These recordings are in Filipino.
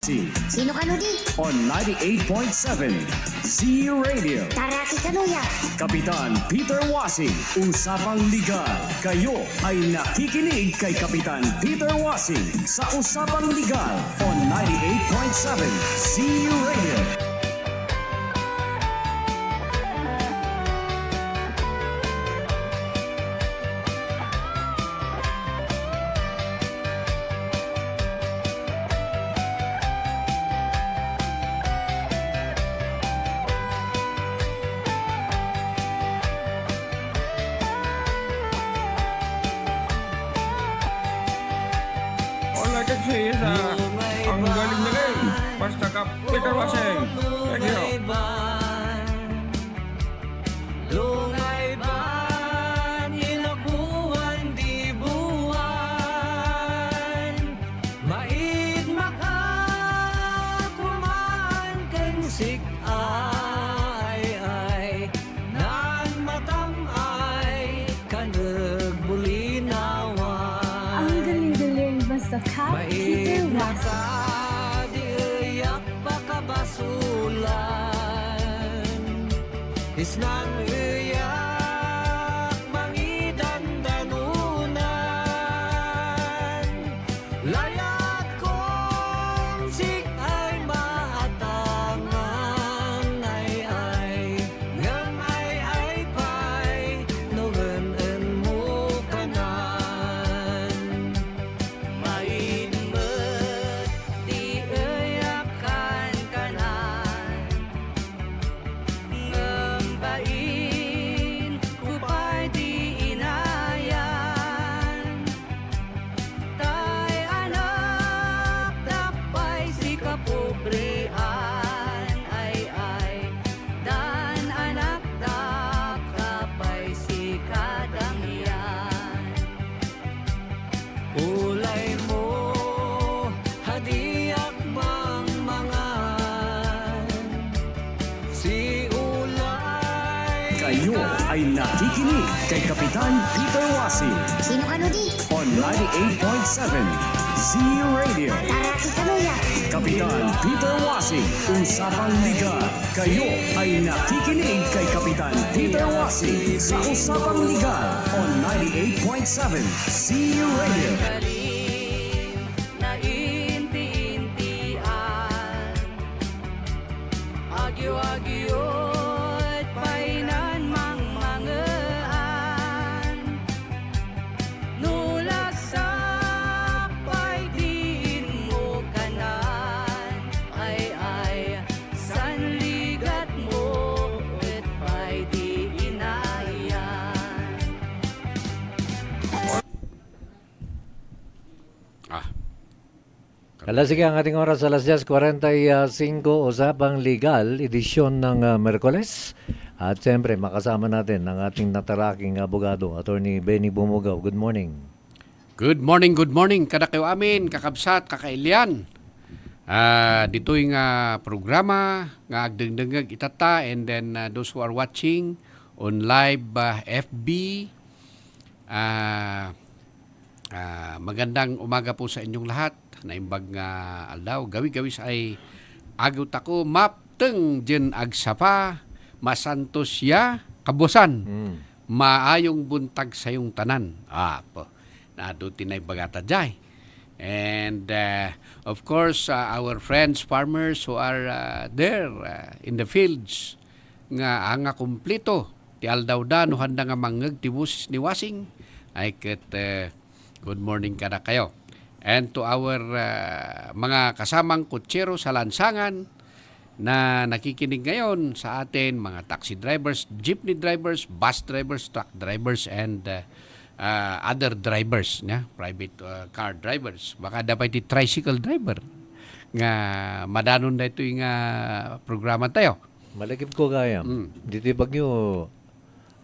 Sino ka di? On 98.7 Z Radio. Taraki Kanuya. Kapitan Peter Wasing, Usapang Legal. Kayo ay nakikinig kay Kapitan Peter Wasing sa Usapang Legal on 98.7 Z Radio. Ang galing-galing. Basta ka, Peter Wasing. Thank you. Lungay ban, inakuan di buwan. Mait makakuman kang ay nan matamay kanag bulinawan. Ang galing-galing basta ka, Peter Wasing. Diiyak pakabasulan. Isnang iyak mangidandanunan. Layat kong sik ay maatangan. Ay ngam ay pay nugan mo kanan. Mainmet di iyakan kanan. Ngambain kupay di inayan. Tay anak dapay si kapobrean. Ay dan anak dakapay si kadangyan. Ulay mo hadiak bang mangan. Si ulay Kayo ay nakikinig kay Kapitan Peter Wasing Sino ka di? on 98.7 Z Radio. Taraki Kanuya. Kapitan Peter Wasing, Usapang Legal. Kayo ay nakikinig kay Kapitan Peter Wasing sa Usapang Legal on 98.7 Z Radio. kalim na inti-intian. Agyo-agyo't painan mang mangaan. Nulagsak pa'y diin mo kanan. Ay sanligat mo et pa'y di inayan. Sige ang ating oras alas 10:45, Usapang Legal, edisyon ng Merkoles. At siyempre, makasama natin ang ating nataraking abogado, Atty. Benny Bomogao. Good morning. Good morning. Kada kayo amin, kakabsat, kakailian. Dito yung programa, nga agdengdengag itata, and then those who are watching on live FB, magandang umaga po sa inyong lahat. Naimbag nga aldaw, gawi-gawis ay agaw tako, mapteng jen agsapa, masantos ya, kabusan. Maayong buntag sa yung tanan. Po. Nadutin ay bagata jay. And of course, our friends, farmers who are there in the fields, nga anga kumplito, ti aldaw da, no handa nga mangag tibusis ni Wasing, ay ket good morning kada kayo. And to our mga kasamang kutsero sa lansangan na nakikinig ngayon sa atin, mga taxi drivers, jeepney drivers, bus drivers, truck drivers, and other drivers, private car drivers. Baka dapat di tricycle driver nga madanon na ito yung programa tayo. Malakip ko gayam. Dito bagyo,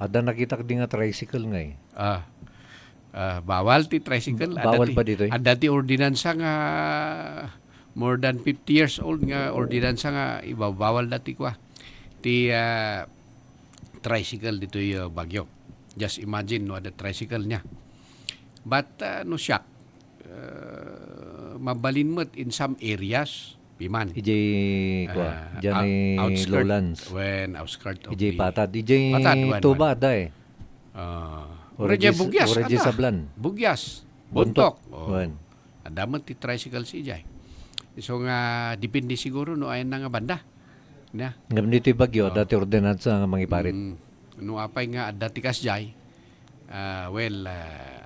ada nakita di nga tricycle ngay. Bawal ti tricycle. Bawal pa dito. Dati ordinansa nga more than 50 years old nga ordinansa nga ibabawal dati kwa. Ti tricycle dito yung Bagyo. Just imagine no, the tricycle niya. But no shock. Mabalinmot in some areas Piman. EJ kwa. Diyan ay Outskirt. lowlands. When outskirt of EJ Patad. EJ Patad, wan. Tuba ada eh. Origya bugyas. Origya ada. Sablan. Bugyas. Buntok. Wan. Adaman ti tricycle si Jay. So nga, depende siguro no ayan na nga banda. Na. Ngam dito yung bagyo, dati ordinansa nga mangiparit. No apay nga dati kas Jay.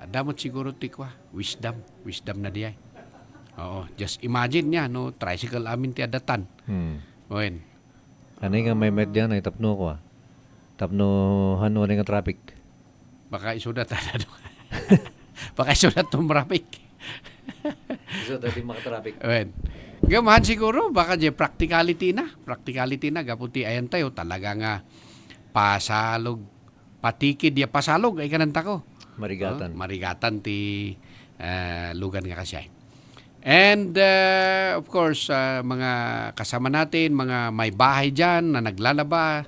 Adamot siguro ti kwa. Wisdom na diay. Oo, just imagine niya no, tricycle amin ti adatan. Wen. Ano nga may med yan ay tapno ko Tapno hano nga traffic. Baka isudat ano. Baka isudat traffic. So dati maka-traffic. Wen. Gamahan siguro baka je practicality na gaputi ayan tayo talaga nga pasalog patikid ya pasalog ay kananta ko. Marigatan. Marigatan ti lugan nga kasi. And of course mga kasama natin, mga may bahay diyan na naglalaba,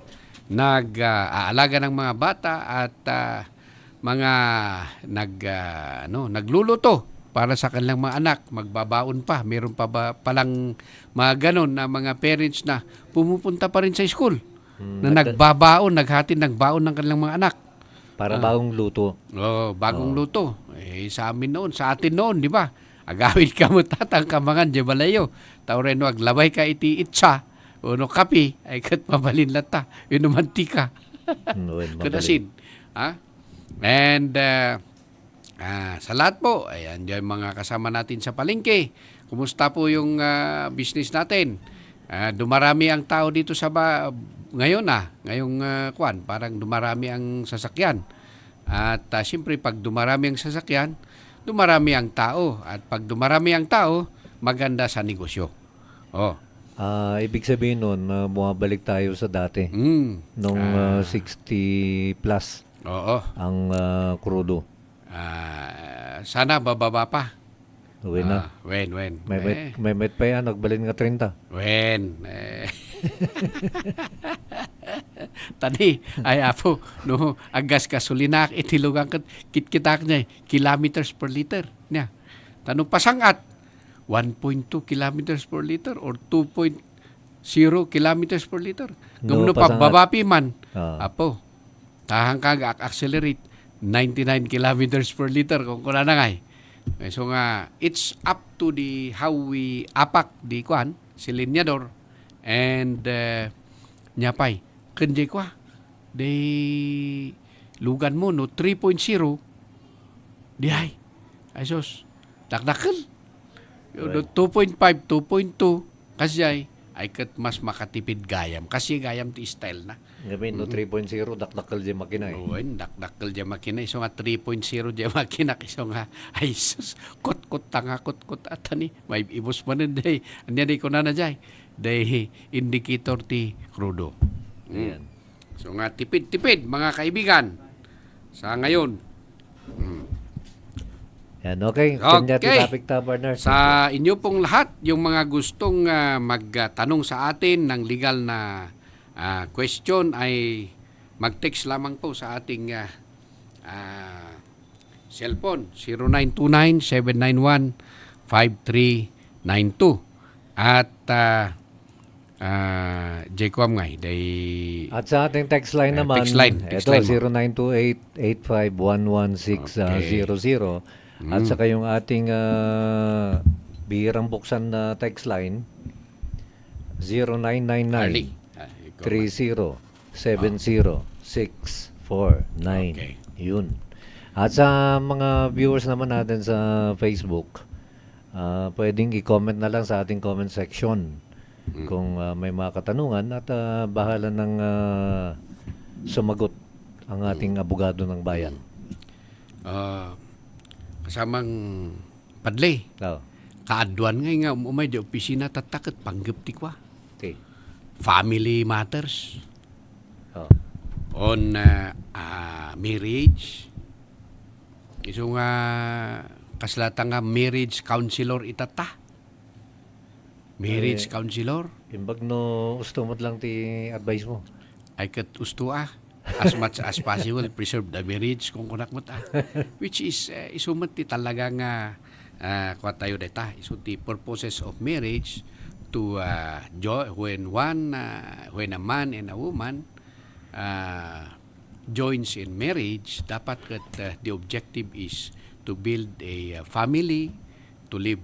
nag-aalaga ng mga bata at mga nagluluto para sa kanilang mga anak, magbabaon pa. Meron pa palang mga ganon na mga parents na pumupunta pa rin sa school. Na nagbabaon, naghatid ng baon ng kanilang mga anak. Para bagong luto. Bagong luto. Sa amin noon, sa atin noon, di ba? Agawin ka mo tatang kamangan, di balayo. Taureno, aglabay ka iti itsa. Uno kapi, ay kat mabalin lata. Yun mantika. Kudasin. And sa lahat po, ayan dyan mga kasama natin sa palengke. Kumusta po yung business natin? Dumarami ang tao dito sa ngayong kwan, parang dumarami ang sasakyan. At siyempre pag dumarami ang sasakyan, dumarami ang tao. At pag dumarami ang tao, maganda sa negosyo. Ibig sabihin nun, bumabalik tayo sa dati. Nung 60 plus ang krudo. Sana bababa pa. Uwi na. When. May met pa yan, nagbalin nga 30. When. Tani, ay apo, no, agas kasolinak, itilugang kitkitak niya, kilometers per liter. Niya. Tanong pasangat, 1.2 kilometers per liter or 2.0 kilometers per liter. Gumano pa babapi man, apo, tahang kag accelerate 99 kilometers per liter kung kuna na ngay. So nga, it's up to the how we apak di kwan, si linyador, and nyapay, kanjay kwa, di lugan mo no, 3.0, di ay sos, dakdakal. 2.5, 2.2, kasi ay kat mas makatipid gayam. Kasi gayam ti style na. Ngayon, no 3.0, dakdakal dyan makina eh. Oo, dakdakal dyan makina. So nga 3.0 dyan makina. So nga, ay sus, kot-kot tanga, kot-kot atani. May ibos man nun day. Anya day ko na dyan. Day indicator ti crudo. Ayan. So nga, tipid-tipid, mga kaibigan. Sa ngayon. Yan, okay. Kanya ti topic ta, partner. Sa inyo pong lahat, yung mga gustong magtanong sa atin ng legal na question ay mag-text lamang po sa ating cellphone 0929-791-5392 at Jacob ngay at sa ating text line naman text line ito 0928-8511600 at saka yung ating bihirang buksan na text line 0999 3070-649. Okay. Yun. At sa mga viewers naman natin sa Facebook, pwedeng i-comment na lang sa ating comment section kung may mga katanungan at bahala ng sumagot ang ating abogado ng bayan. Kasamang padlay. Oh. Kaadwan ngay nga umay di opisina tatakot panggap ti kwa. Okay. Family matters. Oh. On marriage. Iso nga kaslata nga marriage counselor itata. Marriage counselor. Imbag no gusto mo lang ti advice mo. Ay kat usto as much as possible preserve the marriage kung kunak mo ta. Which is isumat ti talaga nga kwa tayo deta. Iso ti purposes of marriage to when a man and a woman joins in marriage, dapat kat the objective is to build a family, to live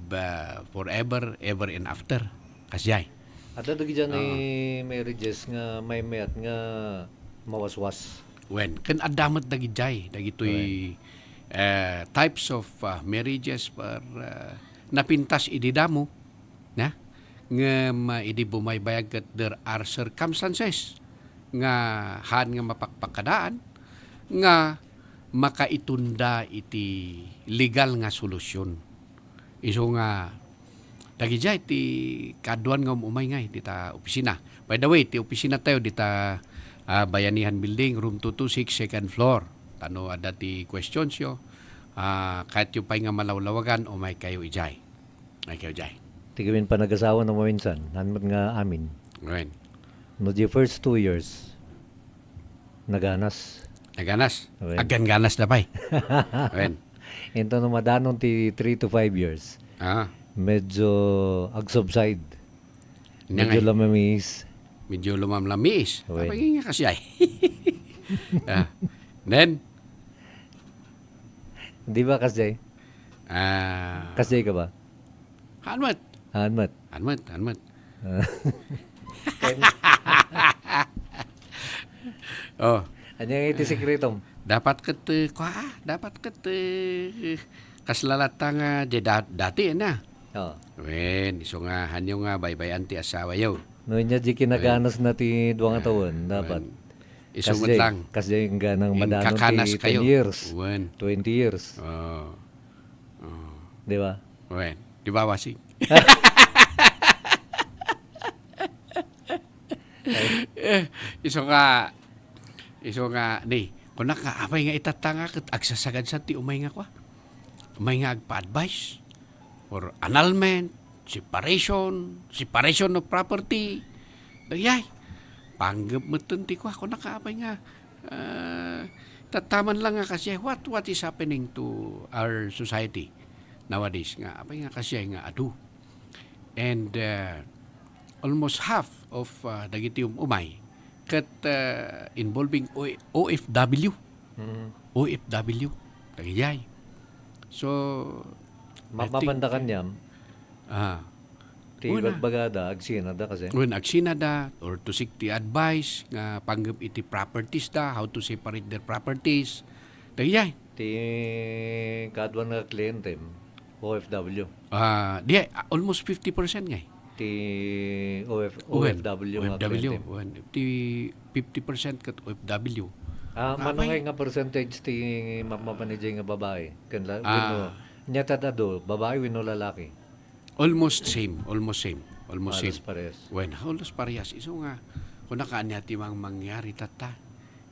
forever, ever and after. Kasyay. At ito dyan marriages nga may mayat nga mawaswas. When kan adamat dagijay dagitoy types of marriages par napintas ididamo na nga idi bumaybayag kat there are circumstances nga han nga mapakpakadaan nga makaitunda iti legal nga solusyon. Iso nga dagijay ti kaduan nga umay ngay dita opisina. By the way, ti opisina tayo dita Bayanihan Building, room 226, second floor. Tano ada ti questions yo. Kahit yung pay nga malawlawagan o may kayo ijay. May kayo ijay. Tigawin pa nag-asawa ng maminsan. Hanmat nga amin. Right. No, the first 2 years, naganas. Naganas. Okay. Agan ganas na pa'y. Right. Ito no madanon ti 3 to 5 years. Medyo ag-subside. Medyo lamamis. Medyo lumamlamis. Okay. Kapag nga kasi ay. Then, Di ba kasjay? Kasjay ka ba? Hanmat. Hanmat. Oh. Ano yung iti sekretom? Dapat kaslalata nga dati na. Oo. Wen, iso nga hanyo nga baybayan ti asawa yaw. No, niya di kinaganas na ti duwang taon. Dapat. Iso mo lang. Kasjay yung ganang madanon kakanas ti 10 kayo. years. Wen. 20 years. Di ba? Wen. Di ba, Wasing? Iso nga, ni, kung nakaapay nga itatanga kat agsasagad sa ti umay nga kwa. Umay nga agpa-advise for annulment, separation of property. Dayay, panggap mo ti kwa, kung nakaapay nga, tataman lang nga kasi what is happening to our society nowadays nga, apay nga kasi nga adu. And almost half of dagiti umay kat involving OFW. OFW. Tagayay. So, Mapapandakan niya. Ti Una. bagbagada, agsina da kasi. when agsina da or to seek the advice nga panggap iti properties da, how to separate their properties. Tagayay. Ti kadwan nga kliyente, OFW. Almost 50% ngay. Ti OFW nga OFW. kliyente. Ti 50% kat OFW. Manungay nga percentage ti mapapanijay nga babae. Nya tatado, babae wino lalaki. Almost same. Almost Alos same. pares. When halos parehas. Iso nga, kung nakaan niya timang mangyari tata.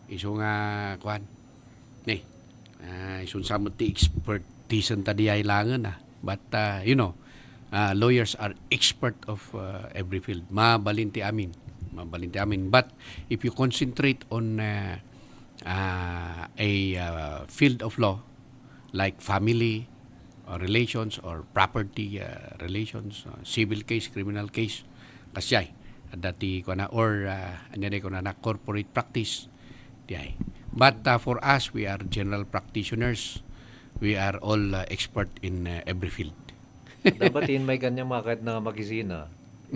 Iso nga, kuhan. Iso samot ti expertise tadi ay langan But, lawyers are expert of every field. Mabalinti amin. But, if you concentrate on a field of law, like family, relations or property relations, civil case, criminal case, kasyay dati ko na or anyari ko na corporate practice diay. But for us, we are general practitioners. We are all expert in every field. Dapat may kanyang makit na makisina.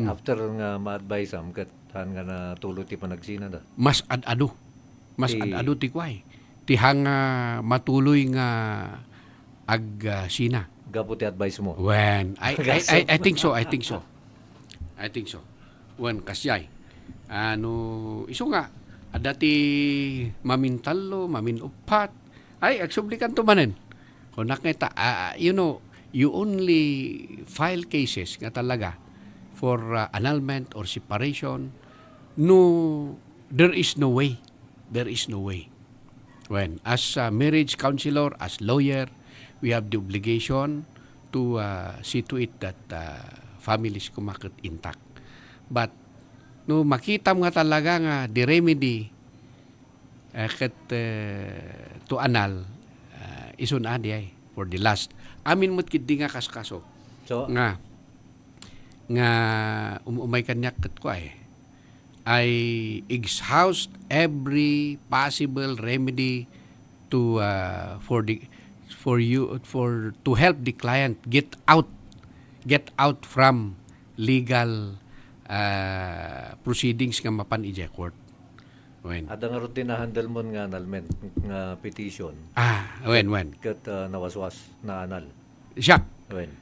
After nga ma-advise am kat nga na tulo ti panagsina da. Mas ad-ado ti kway. Ti hanga matuloy nga sina. Gapo ti advice mo. When I think so. When kasyay. Iso nga adati mamintalo, maminupat. Agsublikan to manen. Kung nakita, you only file cases nga talaga for annulment or separation. There is no way. When as a marriage counselor, as lawyer, we have the obligation to see to it that families kumakit intact. But makita mo nga talaga nga the remedy to annul isun adi ay for the last. Amin mo't kiti nga kaskaso So, nga nga umay kanyak ket ko ay exhaust every possible remedy to to help the client get out from legal proceedings nga mapan ija court. When Ada nga rin na-handle mo nga analmen, nga petition. when Kat nawaswas na anal. siya When?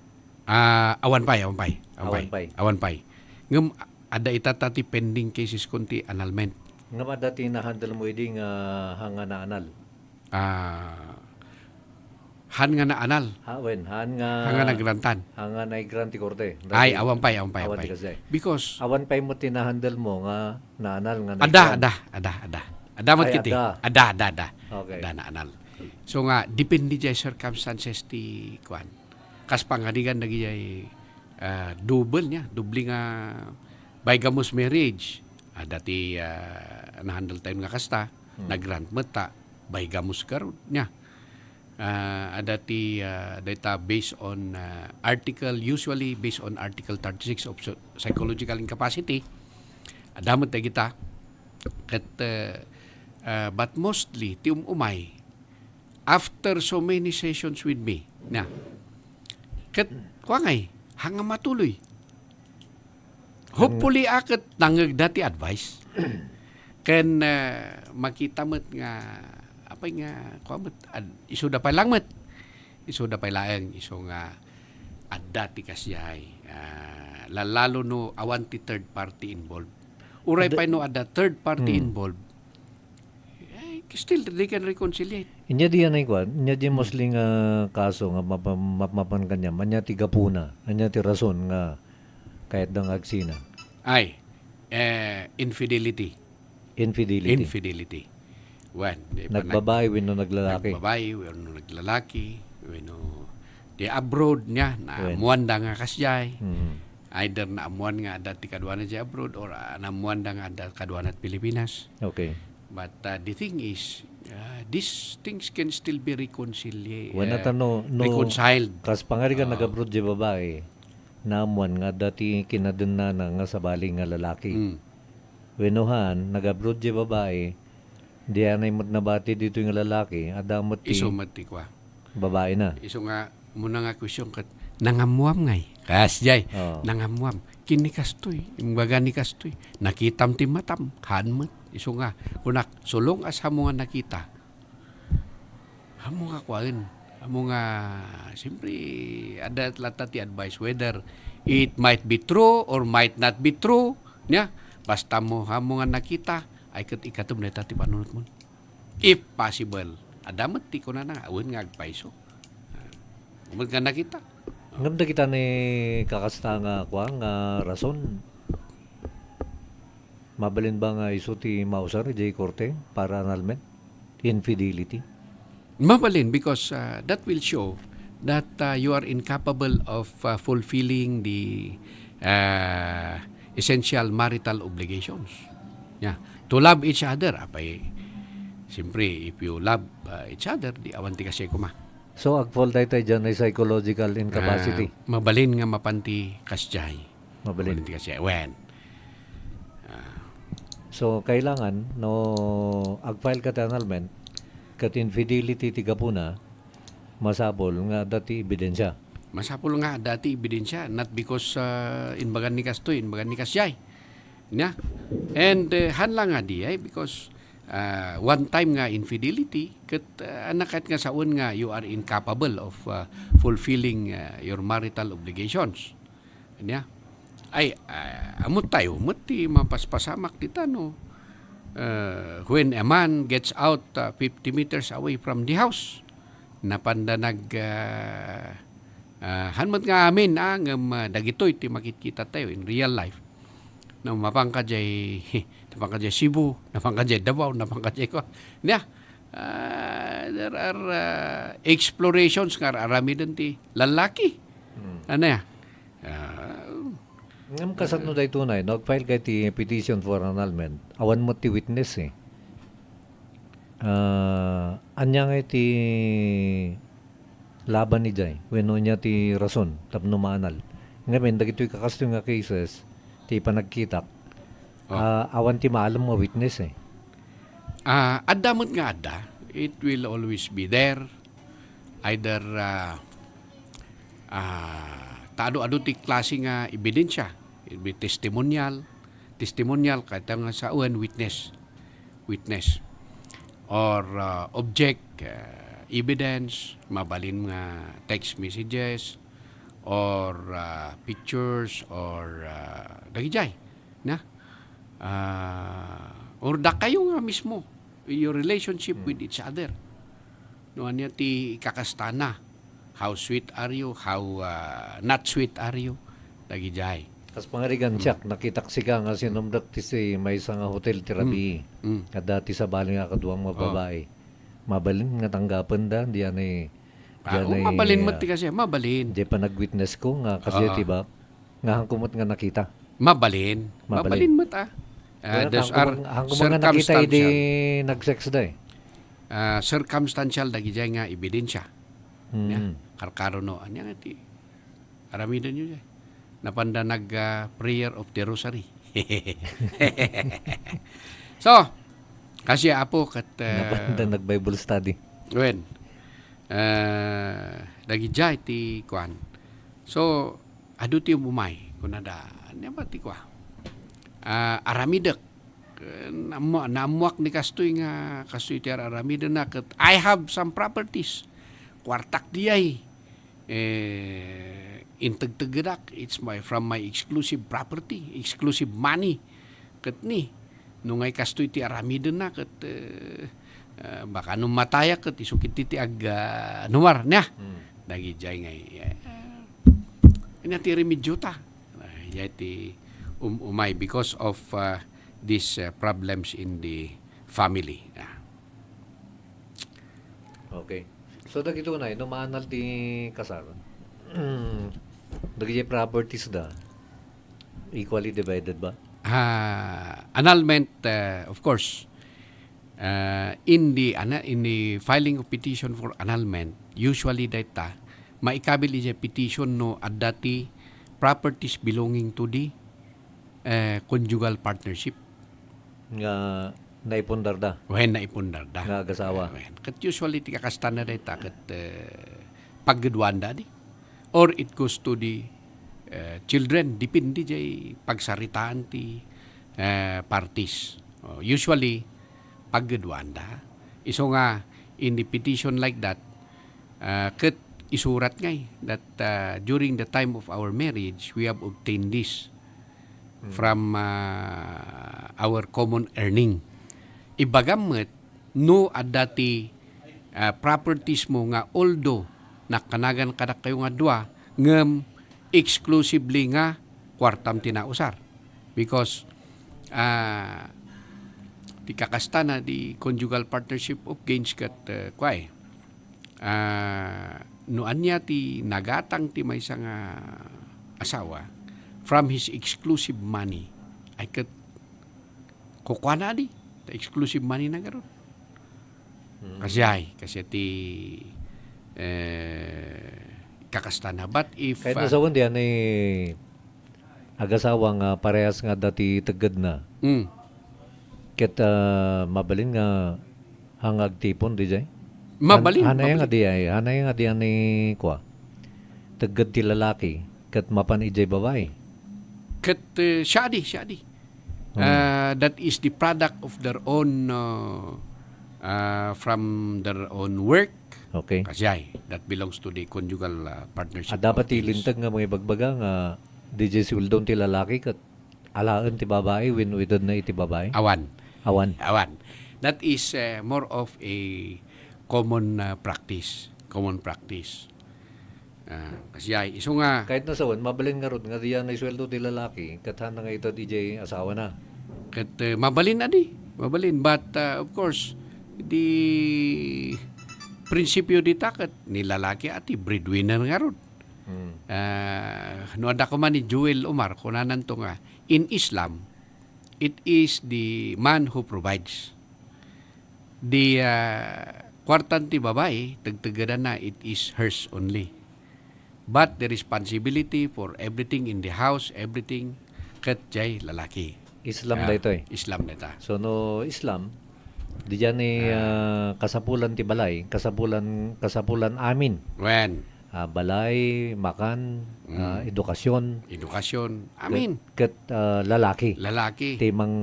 awan pay. Awan pay. Ngem ada itatati pending cases kunti annulment. Nga madati na-handle mo idi nga hanga na anal. Han nga na anal, When? hanga na grantan. Hanga na igranti korte. Ay awan pay. Awan kasi. Because Awan pay mo tinahandle mo nga na anal nga na ada mat Ay, kiti. ada. Ada. Okay. Ada na anal. So nga depende jay circumstances ti kuan. Kas pangadigan nagiyay double nga bigamous marriage. Ada ti na-handle time nga kasta, nag-grant mata bigamous karon nya. Ada ti data based on usually based on Article 36 of psychological incapacity. Adamot tayo kita. But mostly, ti umay, after so many sessions with me, hanga matuloy. Hopefully, akat nangag dati advice. Ken makita mo't nga apay nga kuamot isuda pa lang met isuda pa laeng iso nga adda ti kasyay lalo no awan ti third party involved uray pa no adda third party involved still they can reconciliate. Inya di yan ay kwan, inya di mostly nga kaso nga mapan kanya, manya ti gapuna, anya ti rason nga kahit dang agsina. Ay infidelity. When Nagbabae, wino naglalaki. Naglalaki, di abroad niya, naamuan da nga kasyay. Either naamuan nga adat ti kaduanat siya abroad or naamuan da nga adat kaduanat Pilipinas. Okay. But the thing is, these things can still be reconciled. Reconciled. Kas pangari ka nag-abroad di babae, naamuan nga dati kinadun na nga sabali nga lalaki. Wenuhan, nag-abroad di babae, di anay mo't nabati dito yung lalaki, adamot ti Iso mati kwa. babae na. Iso nga, muna nga question kat, nangamuam ngay. Kasyay, nangamuam. Kinikastoy, imbaga ni kastoy. Nakitam ti matam, hanmat. Iso nga, kunak, sulong as hamo nga nakita. Hamo nga kwain. Hamo nga, siyempre, ada lata ti advice whether it might be true or might not be true. Nya, basta mo hamo nga nakita, ay ikatom na ti panunot mo. If possible, adamat ti ko na awin nga agpaiso. Umad nga nakita. Ngamda kita ni kakasta nga nga rason. Mabalin ba nga iso ti mausar J. Korte para annulment? Infidelity? Mabalin because that will show that you are incapable of fulfilling the essential marital obligations. Yeah. To love each other. Siyempre, if you love each other, di awanti kasi kuma. So, agfall tayo dyan ay psychological incapacity. Mabalin nga mapanti kasyay. Mabalin. Kasyay. When? So, kailangan, ag-file ka ta annulment, kat infidelity ti kapuna, masapol nga dati ebidensya. Masapol nga dati ebidensya. Not because inbagan ni kastoy, inbagan ni kasyay. Yeah. And hanlang nga di because one time nga infidelity kat anakat nga saon nga you are incapable of fulfilling your marital obligations. Yeah. Ay amot ti mapaspasamak dita no. When a man gets out 50 meters away from the house, napanda hanmat nga amin dagitoy ti makikita tayo in real life. Na napangkajay Cebu, napangkajay Davao, napangkajay ko. There are explorations nga aramidan ti lalaki. Ano ya? Ngam kasat no day tunay, nag-file kay ti petition for annulment. Awan mo ti witness anya nga ti laban ni Jay, weno niya ti rason, tapno maanal. Ngayon, dagito'y kakasto nga cases, ti pa nagkitak, awan ti maalam mo witness eh. Adamot nga adda, it will always be there. Either taado-ado ti klase nga ebidensya. It be testimonial, kahit nga sa uwan, witness. Or object, evidence, mabalin nga text messages, or pictures, or dagijay. Na? Or da kayo nga mismo, your relationship with each other. No, niya ti kakastana. How sweet are you? How not sweet are you? Dagijay. Kas pangarigan siyak, nakitak si ka nga sinumdak ti si may isang hotel tirabi. Kada ti sa bali nga kaduang mga babae. Mabalin nga tanggapan da, diyan ay... mabalin mo ti kasi, mabalin. Di pa nag-witness ko nga kasi tiba, nga hangkumot nga nakita. Mabalin mo ta. Those are hangkumot nga nakita, hindi nag-sex da eh. Circumstantial dagijay nga ebidensya. Karkaro no, anya nga ti. Aramidan nyo dyan. Napanda prayer of the rosary. So, kasi apo kat... Napanda nag-Bible study. When? Dagijay ti kwan. So, adu ti umumay. Kunada, anya ba ti kwa? Aramidak. Naamuak ni kastoy nga kastoy ti aramidak na kat I have some properties. Kwartak diyay. Intagtagadak, it's from my exclusive property, exclusive money. Kat ni, nung ay kastoy ti aramidan na, kat baka nung mataya kat isukit ti numar niya. Dagi jay ngay. Ina ti remedyo ta. Yay ti umay because of these problems in the family. Okay. So, dagito na, numaanal ti kasar. Dagiti properties da, equally divided ba? Annulment, of course, in the filing of petition for annulment, usually data, maikabil is a petition no adati properties belonging to the conjugal partnership. Nga naipundar da. When naipundar da. Nga agasawa. Kat usually ti kakastana data kat paggedwanda di. Or it goes to the children. Dipindi jay pagsaritaan ti parties. Usually, paggedwanda. Iso nga, in the petition like that, kat isurat ngay that during the time of our marriage, we have obtained this from our common earning. Ibagamet, no adati properties mo nga although nakanagan kadak kayo nga dua ngem exclusively nga kwartam tinausar. Because di kakastana di conjugal partnership of gains kat noan niya ti nagatang ti may nga asawa from his exclusive money ay kat kukwana di ta exclusive money na garon. Kasi ti kakastana. But if kahit nasawan diyan ay agasawa nga parehas nga dati tagad na. Ket mabalin nga hangag tipon di jay. Mabalin. Hanay nga diyan ni kwa. Tagad ti lalaki ket mapan ijay babae. Ket siya di. That is the product of their own from their own work. Okay. Kasi that belongs to the conjugal partnership. Dapat ilintag nga mga ibagbaga nga DJ Suldon ti lalaki kat alaan ti babae when widod na iti babae. Awan. That is more of a common practice. Kasi iso nga kahit nasawan mabalin nga rod nga diyan na sweldo ti lalaki kat hana nga ito DJ asawa na. Kat mabalin but of course the prinsipyo di takat ni lalaki ati breadwinner nga ron. No ada ko man ni Joel Omar kunanan to nga in Islam it is the man who provides. The kwartan ti babae tagtagadan na it is hers only. But the responsibility for everything in the house, everything, kat jay lalaki. Islam da ito eh. Islam na ita. So no Islam, di dyan kasapulan ti balay, kasapulan amin. When? Balay, makan, edukasyon, Amin. ket lalaki, Lalaki. timang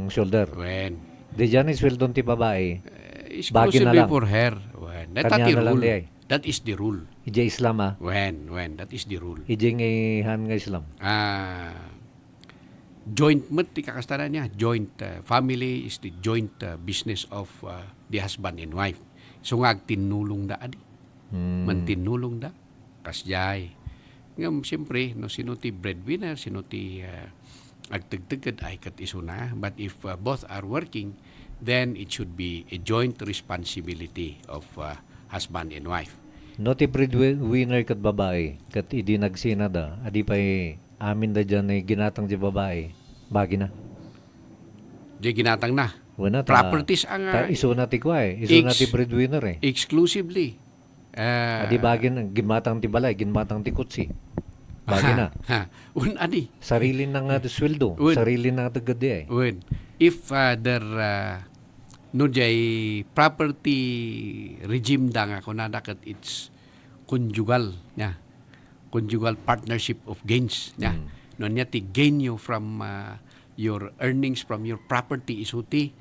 shoulder. When? Di dyan isweldon ti babae, Bagi na Exclusively lang. for her. When? That Kanya the na lang rule. di ay. That is the rule. ija Islam When? That is the rule. ija ngayon nga Islam. Joint mat ti kakastanan niya. Joint family is the joint business of the husband and wife. So nga tinulong da adi. Mantinulong da. Kasjay. Ngam siyempre no sino ti breadwinner, sino ti agtagtagad ay kat isuna. But if both are working, then it should be a joint responsibility of husband and wife. No ti breadwinner kat babae, kat idi nagsina da, adi pa amin da dyan ay ginatang di babae, bagi na. Di ginatang na. Wala Properties ang iso na ti kwa iso na ti breadwinner exclusively. Adi bagi na, gimatang ti balay, gimatang ti kutsi. Bagi na. Adi. Sarili na nga ti sweldo, Un. sarili na nga gadi When if there no jay property regime da nga kunada kat it's conjugal nya, conjugal partnership of gains nya. No nya ti gain you from your earnings from your property isuti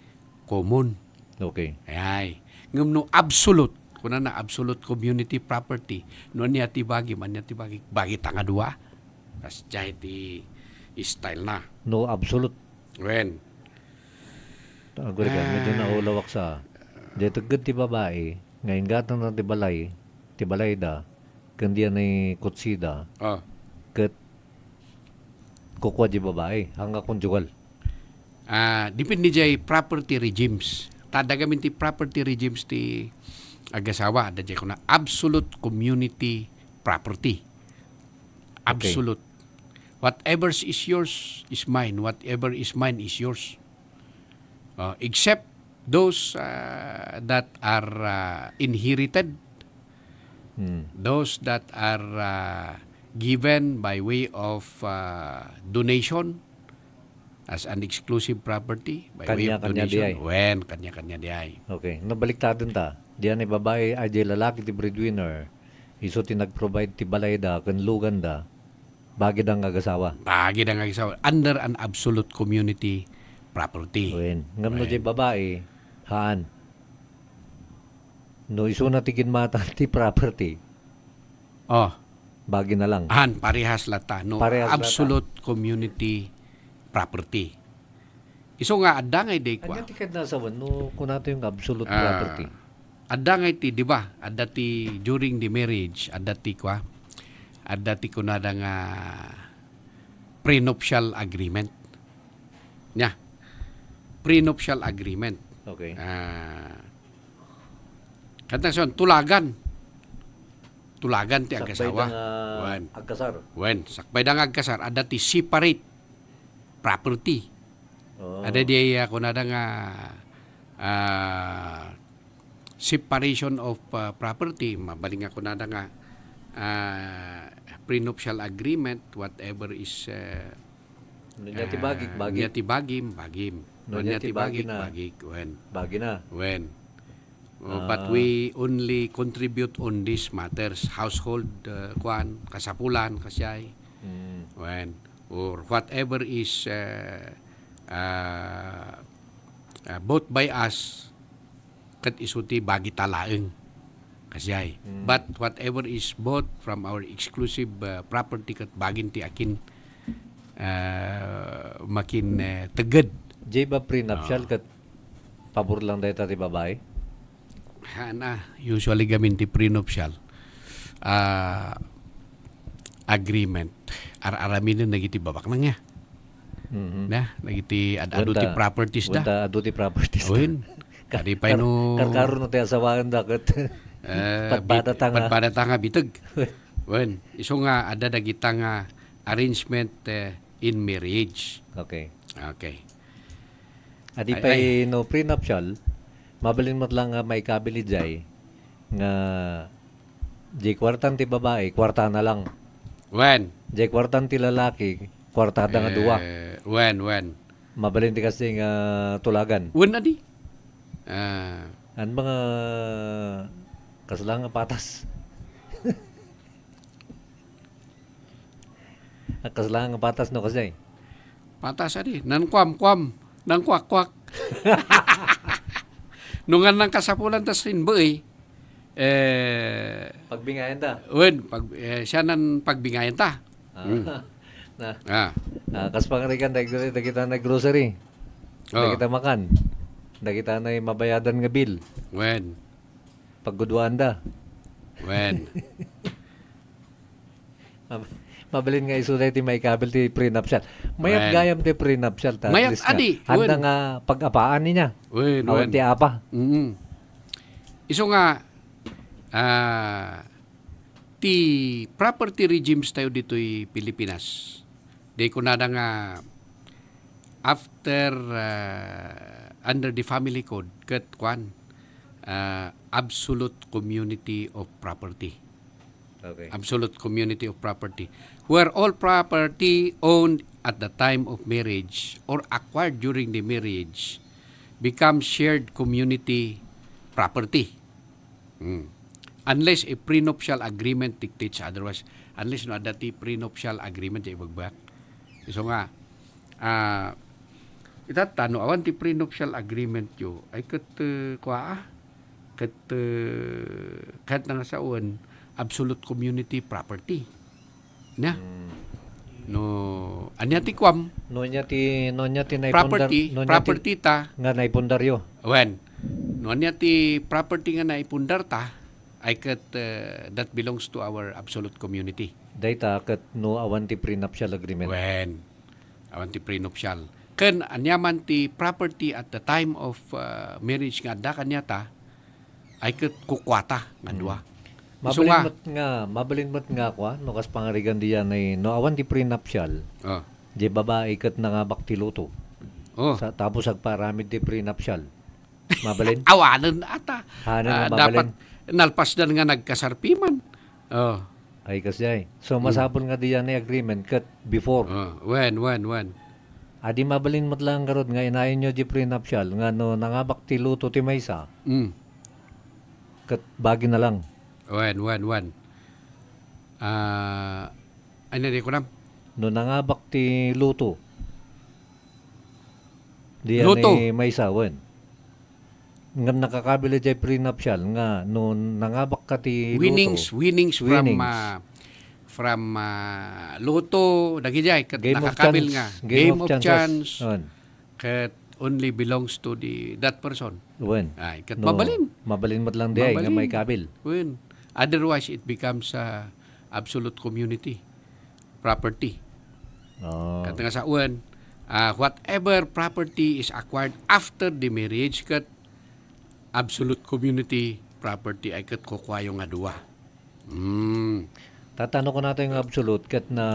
common. Okay. Ay ngem no absolute kuna na absolute community property no nya ti bagi man nya ti bagi tanga dua kas jay ti style na. No absolute. When Agor ka, medyo naulawak sa. Dito gud ti babae, ngayon gatang na ti balay da, kandiyan ay kutsida, kat kukwa di babae, hangga konjugal. Depende jay property regimes. Tadagamin ti property regimes ti agasawa. Ada jay kuna absolute community property. Absolute. Whatever is yours is mine. Whatever is mine is yours. Except those that are inherited, those that are given by way of donation as an exclusive property by way of Kanya-kanya donation. di ay. When kanya-kanya di ay. Okay, nabaliktadon ta. Diyan ay babae, ay di lalaki ti breadwinner, iso ti nag-provide ti balay da, kanlugan da, bagi da nga agasawa. Bagi na nga isa under an absolute community property. Wen, ngam no di babae, haan. No iso na ti kinmata ti property, bagi na lang. Parehas lata. No, Parehas lata. absolute community property. Iso nga adangay day kwa. Anya ti kad nasawan, no kunato yung absolute property. Adangay ti, di ba? Adati during the marriage, adati kwa. Adati kunada nga prenuptial agreement. Nya. Prenuptial agreement. Okay. Katang son, tulagan. Tulagan ti agasawa. Agkasar. Wen, sakbay da nga agkasar, adati separate property. Ada dia kunada nga separation of property. Mabaling nga kunada nga prenuptial agreement, whatever is bagim. Bagi na. When. But we only contribute on these matters, household kasapulan, kasyay. When. Or whatever is bought by us, kat isuti bagi talaeng. Kasyay. But whatever is bought from our exclusive property, kat bagin ti akin makin teged. Jay ba prenuptial kat pabor lang dahil ti babae? Usually gamin ti prenuptial agreement. Ar-aramin na nagiti babak na nga. Na, nagiti adu ti properties da. Wanta adu ti properties da. Uwin. Kadi pa no... Karkaro na ti asawahan da kat Patpadatanga bitag. Uwin. Iso nga, ada dagita nga arrangement in marriage. Okay. Okay. Adi pa no prenuptial, mabalin mo lang nga may kabili jay nga Di kwartan ti babae, kwarta na lang. When? Di kwartan ti lalaki, kwartada nga duwa. When? Mabalin ti kasi nga tulagan. When na di? An mga kaslang nga patas. Ang kaslang nga patas no kasi. Patas adi. Nan kwam. Nan kwak. Nungan ng kasapulan tas sinboy. Pagbingayan ta. Siya nan pagbingayan ta. Na. Kas pangarikan da kita na grocery. Da kita makan. Da kita na mabayadan nga bill. When? Pagguduan da. When? Mabalin nga isuday ti may kabil ti prenuptial. Mayat gayam ti prenuptial ta. Mayat adi. Handa nga pag-apaan niya. Awan ti apa. Iso nga ti property regimes tayo dito'y Pilipinas. Di ko nada nga after under the family code ket absolute community of property. Okay. Absolute community of property where all property owned at the time of marriage or acquired during the marriage becomes shared community property. Unless a prenuptial agreement dictates otherwise. Unless no adati prenuptial agreement ay ibagbak. So nga itatano awan ti prenuptial agreement yo ay ket kahit na sa uwan absolute community property. Na. No, anya ti kwam No nya ti naipundar property ta nga naipundaryo. when no anya ti property nga naipundar ta ay ket that belongs to our absolute community. Data ket no awan ti prenuptial agreement. When awan ti prenuptial ken anyaman ti property at the time of marriage nga adda kanya ta ay ket kukwata nga duwa. Mabalin mo't nga kwa no kas pangarigan diyan ay no awan ti prenuptial. Di babae ket nangabak ti luto. Tapos agparamid ti prenuptial. Mabalin? Awanan ata. Dapat nalpas dan nga nagkasarpiman. Ay kasi. So masapol nga diyan ay agreement ket before. When? Adi mabalin mo't lang karod nga inayon nyo di prenuptial nga no nangabak ti luto ti maysa. Ket bagi na lang. When? Ano di ko na? No nangabak ti luto. Luto? Diyan ay maysa wen. Ngam nakakabili di prenuptial nga no nangabak ka ti luto. Winnings from luto dagijay ket nakakabil nga game of chance ket only belongs to that person. Wen. Ay ket mabalin mo lang di nga may kabil. Wen. Otherwise it becomes absolute community property. Ket nga sa uwan whatever property is acquired after the marriage ket absolute community property ay ket kukwayo nga duwa. Tatano ko natin yung absolute ket na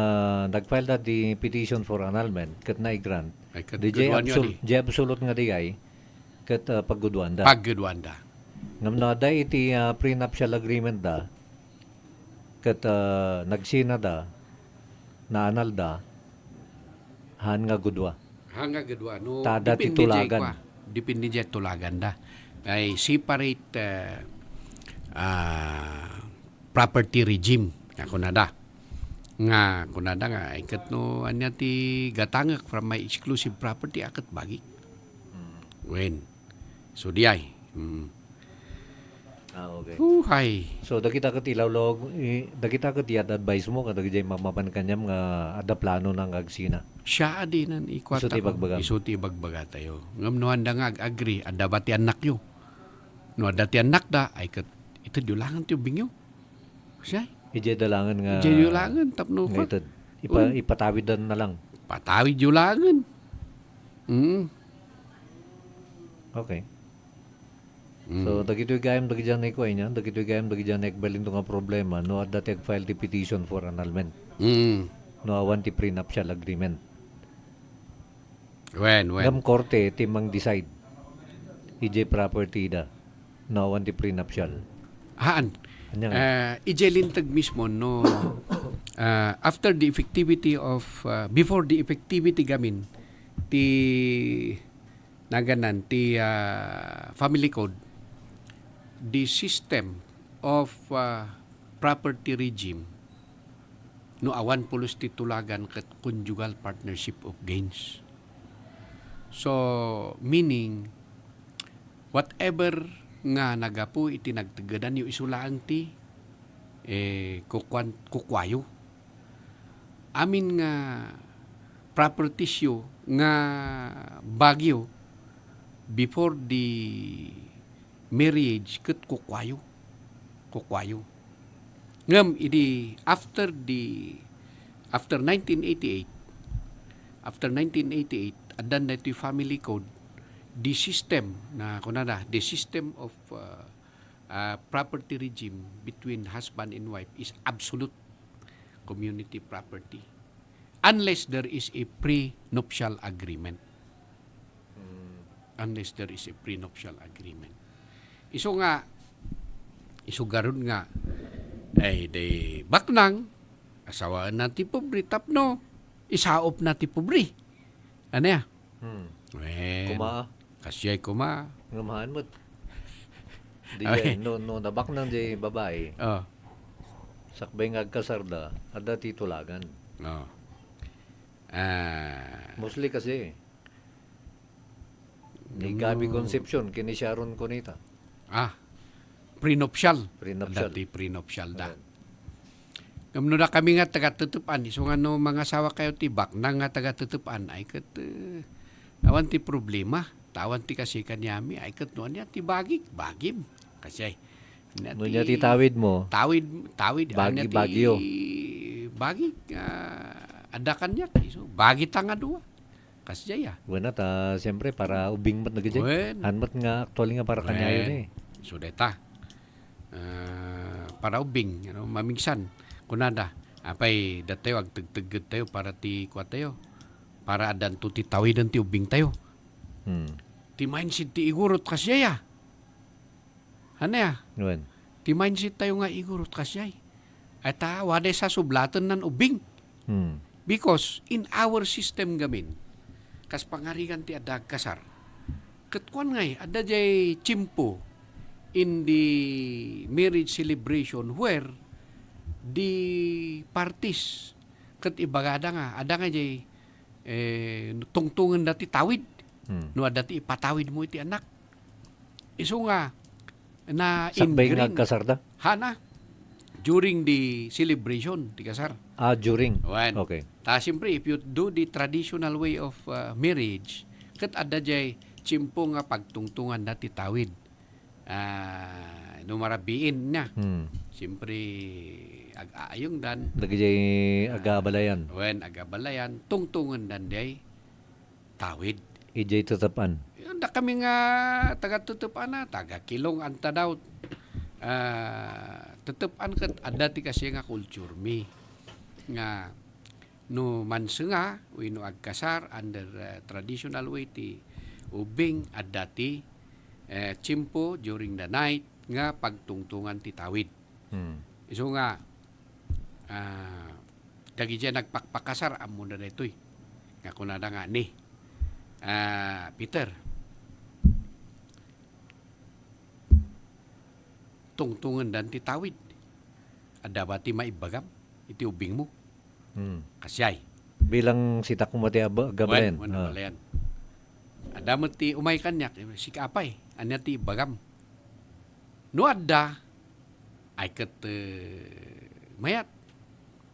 nagfile na di petition for annulment ket na i-grant. Ay ket Di absolute nga di ay ket pagguduanda. Ngam na da iti prenuptial agreement da ket nagsina da naanal da han nga gudwa. No, Tada ti tulagan. Depende jet tulagan da. Ay separate property regime nga kunada. Nga ikat no anya ti gatangak from my exclusive property akat bagi. When so diay. Okay. Hay. So dagita ket ilawlog dagita ket advice mo kada jay mamapan kanyam nga ada plano nang agsina. Siya adi nan ikwata ko. Isuti ibagbaga tayo. Ngam no anda nga agree ada bati anak yo. No ada ti anak da ay ket ito dulangan ti bingyo. Siya. Ije dalangan nga. Ije dulangan tapno ko. Ipatawid na lang. Patawid dulangan. Okay. So dagitoy gayam dagidyan na ikuay niya, dagitoy gayam dagidyan na ikbalin nga problema no adda ti file ti petition for annulment. No awan ti prenuptial agreement. When? Ngam korte timang decide. Ije property da. No awan ti prenuptial. Haan. Anya nga. Ijelintag mismo no after the effectivity of before the effectivity gamin ti naganan ti family code, the system of property regime no awan pulos titulagan ket conjugal partnership of gains. So meaning whatever nga nagapu iti nagtegadan yung isulaang ti kukwayo. Amin nga properties yo nga bagyo before the marriage ket kukwayo. Ngam idi after 1988 adan na iti family code, the system na kunada, the system of property regime between husband and wife is absolute community property unless there is a prenuptial agreement. Unless there is a prenuptial agreement. Iso garon nga ay de baknang asawaan na ti pobre tapno isaop na ti pobre. Ano ya? Wen. Kuma. Kasyay kuma. Ngamahan mo. Di Okay. no nabak nang di babae. Oh. Sakbay nga agkasarda, ada titulagan. Oh. Mostly kasi, ni Gabi Concepcion, kini Sharon Cunita. Prenuptial. Prenuptial. Dati prenuptial da. Kamno na kami nga taga-tutupan. So nga no, mga asawa kayo tibak na nga taga-tutupan ay kat awan ti problema. Tawan ti kasi kanyami ay kat noon niya ti bagim. Kasi No niya titawid mo, Tawid. Bagi- Anya ti- bagyo. Bagi. Ada kanya. So, bagi tanga dua. Kasi jaya. wala ta, siyempre, para ubing mat nagajay. Wen. Hanmat nga, actually nga para kanya yun eh. So deta. Para ubing, mamingsan. Kunada, apay datayo agtagtagad tayo para ti kwa tayo. Para adan to ti tawidan ti ubing tayo. Ti mindset ti igurot kasyaya. Ano ya? Wen. Ti mindset tayo nga igurot kasyay. At waday sa sublatan ng ubing. Because in our system gamin, kas pangarigan ti adag kasar. Katkuan ngay, ada jay chimpo in the marriage celebration where the parties kat ibagada nga, ada nga jay tungtungan dati tawid. No ada ti ipatawid mo iti anak. Iso nga, na Sakbay nga ingrain. agkasarda? Hana, during the celebration, ti kasar. During. Wen. Okay. Ta siyempre, if you do the traditional way of marriage, kat ada jay chimpo nga pagtungtungan dati tawid. Numarabiin niya. Siyempre, ag-aayong dan. Nagajay agabalayan. Wen, agabalayan, tungtungan dan day tawid. Ijay tatapan. Yun, da kami nga taga-tutupan na, taga-kilong anta daw. Tutupan kat ada ti kasi nga culture mi. Nga, no mansa nga, no agkasar, under traditional way ti ubing, ada ti chimpo during the night, nga pagtungtungan ti tawid. So nga, dagi dyan nagpakpakasar, amo na dito'y. Nga kunada nga ni, Peter, tungtungan dan ti tawid. Ada ba ti maibagam? Iti ubing mo. Kasyay. Bilang sita kumati gabalayan. Wen, gabalayan. Ada mo ti umay kanyak, si kaapay, anya ti ibagam. No adda, ay kat mayat.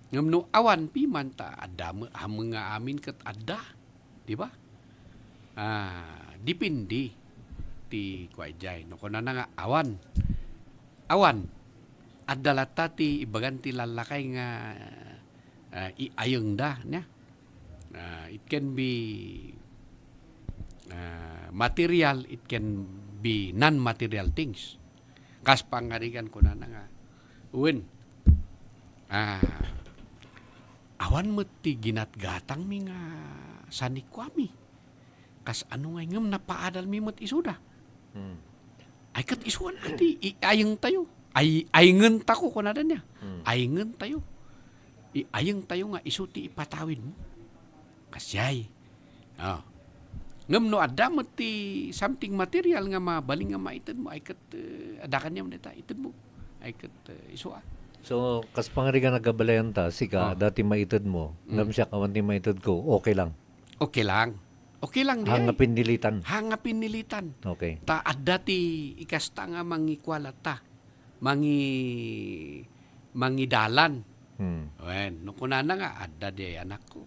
Ngam no awan piman ta, adda mo nga amin kat adda. Di ba? Dipindi ti kwayjay. No kuna na nga awan. Awan. Adalata ti ibagan ti lalakay nga iayong da niya. It can be material, it can be non-material things. Kas pangarigan ko na nga. Uwin. Awan mo ti ginatgatang mi nga sanikwami. Kas ano nga ngam napaadal mi mo't isuda. Ay kat isuan ati, iayang tayo. Ayngen tako kunada niya. Ayngen tayo. Ayeng tayo nga isuti ipatawid mo. Kasyay. Oh. Ngam no ada mo ti something material nga mabaling nga maited mo ay kat adakan niya mo dita ited mo. Ay kat isua. So, kas pangari ka nagabalayan ta, sika, dati maitid mo, ngam siya kawan ti maitid ko, okay lang. Okay lang. Okay lang di. Hangapin nilitan. Hangapin nilitan. Okay. Ta adda ti ikasta nga mangikwala ta. Mangidalan. Wen, no kunana nga adda di anak ko.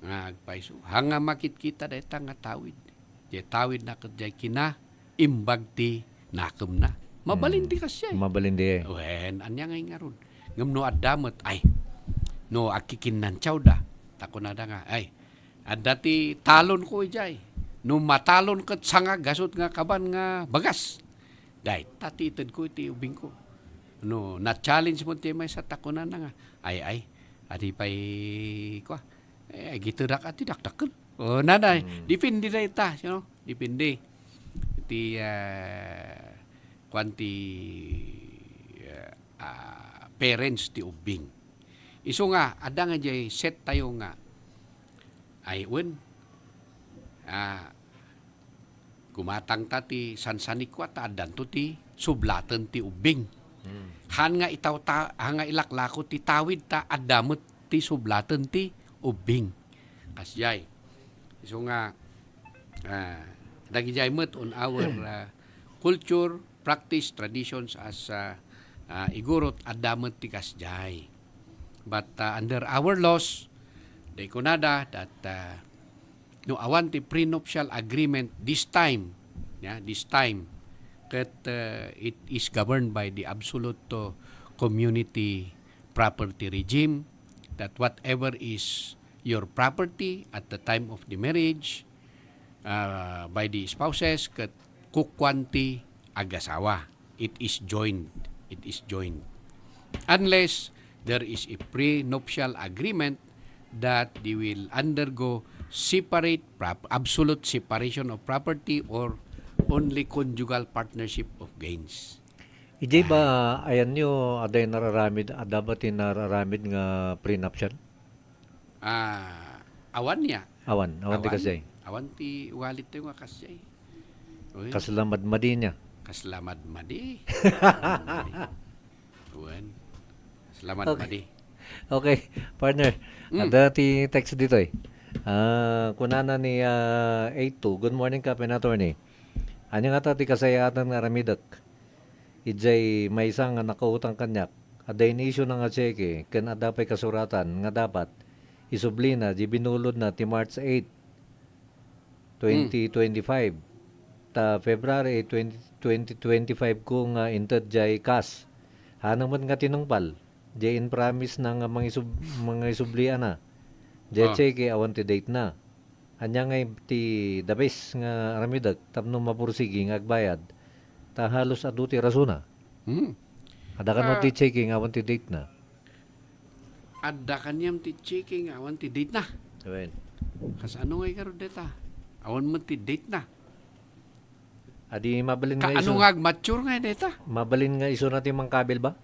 Nga agpaiso. Hanga makit kita deta nga tawid. Di tawid na kadjay kina imbag ti nakem na. Mabalin ti kasya. Mabalin di. Wen, anya nga ron. Ngam no adamot ay no akikinantsaw da. Tako na da nga ay adda ti talon ko ijay. No matalon ket sanga gasot nga kaban nga bagas. Dai tatited ko iti ubing ko. No, na-challenge mo ti may sa takunan na nga. Ay, adi pay kwa. Gitudak ati dakdakel. Oh, nanay, dipindi na ita, you know? Dipindi. Iti kwanti parents ti ubing. Iso nga, ada nga jay set tayo nga. Ay, gumatang ta ti sansanikwa ta adan to ti sublatan ti ubing. Han nga hanga ilaklako ti tawid ta adamot ti sublatan ti ubing. Kasyay. So nga dagijay met on our culture, practice, traditions as igurot adamot ti kasjay. But under our laws, they kunada that no awan ti prenuptial agreement this time that it is governed by the absolute community property regime, that whatever is your property at the time of the marriage by the spouses ket kukwanti agasawa, it is joined unless there is a prenuptial agreement that they will undergo absolute separation of property or only conjugal partnership of gains. Ijay ba, ayan nyo, aday nararamid, adabat nararamid nga prenuptial? Awan niya. Awan ti kasay. Awan ti walit tayo nga kasay. Kaslamad madi niya. Kaslamad madi. Awan. Kaslamad madi. Okay, partner. Ada ti text dito eh. Kunana ni 82. Good morning, Captain Attorney. Anya nga ti kasayatan nga ramidak. Ijay may isang nga nakautang kanyak. Aday ni issue na nga cheque. Kan adapay kasuratan nga dapat isublina di binulod na ti March 8, 2025. Ta February 8, 2025 ko nga inted jay kas. Hanang man nga tinungpal. Jay in promise na nga mga isublian na. Jay cheque awan ti date na. Anya nga ti dabis nga ramidag tapno mapursigi nga agbayad. Ta halos adu ti rasuna. Ada kan ti checking awan ti date na. Ada kanyam ti checking awan ti date na. Awen. Kas ano nga ikaro deta? Awan mo ti date na. Adi mabalin nga Ano nga mature nga deta? Mabalin nga iso natin mang kabil ba?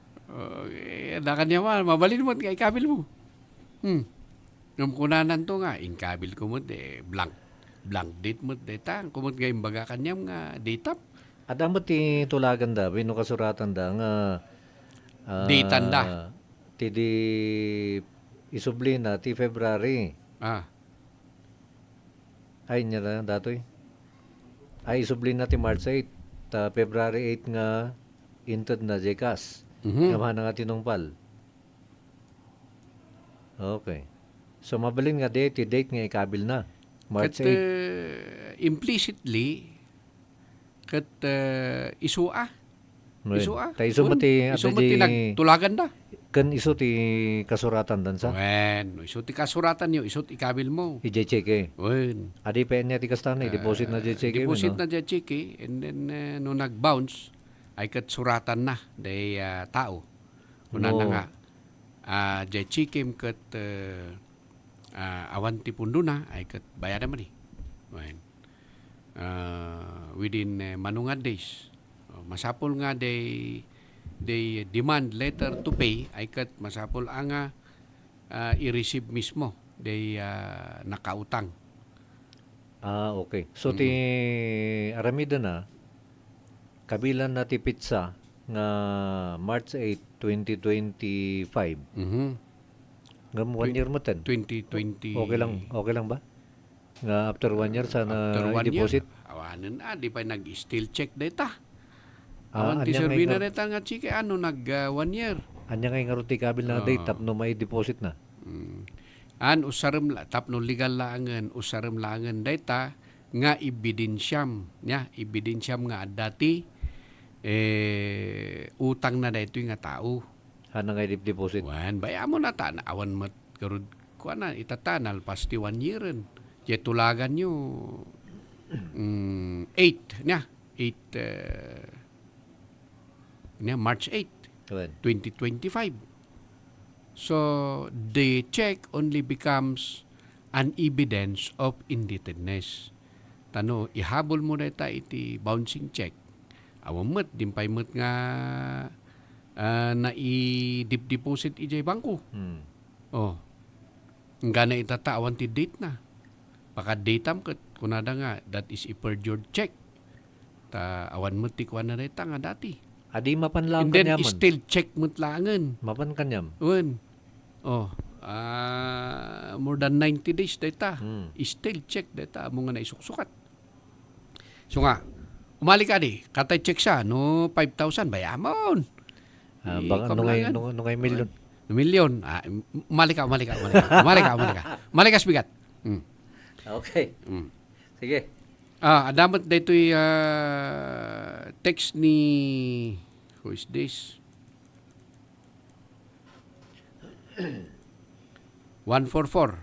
Ada kanyam mabalin mo kay kabil mo. Nung kunanan to nga, inkabil ko mo blank date mo deta. Kumot nga imbaga kanyam nga date up. Ada mo ti tulagan da, bino kasuratan da nga Datan da. Ti di isublina ti February. Ay niya na datoy. Ay isublina ti March 8. Ta February 8 nga inted na jekas. Kamahan nga tinungpal. Okay. So mabalin nga ti date nga ikabil na. March 8. Implicitly ket isua. Ta iso mati nagtulagan da. Kan iso ti kasuratan dan sa. Wen, iso ti kasuratan yo, iso ti ikabil mo. I-cheque. Wen. Adi pa niya ti kastana, deposit na cheque. Deposit na cheque and then no nag-bounce ay ket suratan na day tao. Kunan na nga cheque ket awan ti pundo na ay ket bayaran man ni. Wen. Within manungad days. Masapol nga day they demand letter to pay ay kat masapol ang i-receive mismo they nakautang. Okay. So, ti aramida na, kabilan na ti pizza nga March 8, 2025. Ngam 1 year mo ten. 2020. Okay lang ba? Nga after 1 year sana After 1 i-deposit? year, awanan di pa nag-still check data. Anya Awan ti ngay survey na nga- data nga chike, nag 1 year. Anya ngay nga ruti kabil na date tapno may deposit na. Usaram tapno legal laangan, usaram laangan data nga ebidensyam nga dati utang na dito nga tao. Hana ngay deposit. Wan baya mo na ta na awan mat karud kuana itatanal pasti 1 year. Je tulagan nyo 8 March 8, Kawan. 2025. So the check only becomes an evidence of indebtedness. Tano, ihabol mo na iti bouncing check. Awamot, dimpay mot nga na i-deposit ijay bangko. Oh. Nga na itatawan ti date na. Baka datam kat kunada nga that is a perjured check. Ta awan mo ti kuan na reta nga dati. Adi mapanlang And then kanyaman. still check mo tlangan. Mapan kanyam. Wen. Oh. More than 90 days data. Still check data mo nga naisuksukat. So nga, umali ka di, katay check siya, no 5,000 bayamon. Baka nungay million. Milyon. Umali ka. Umali ka bigat. Okay. Sige. Dapat dito'y text ni who is this? 144.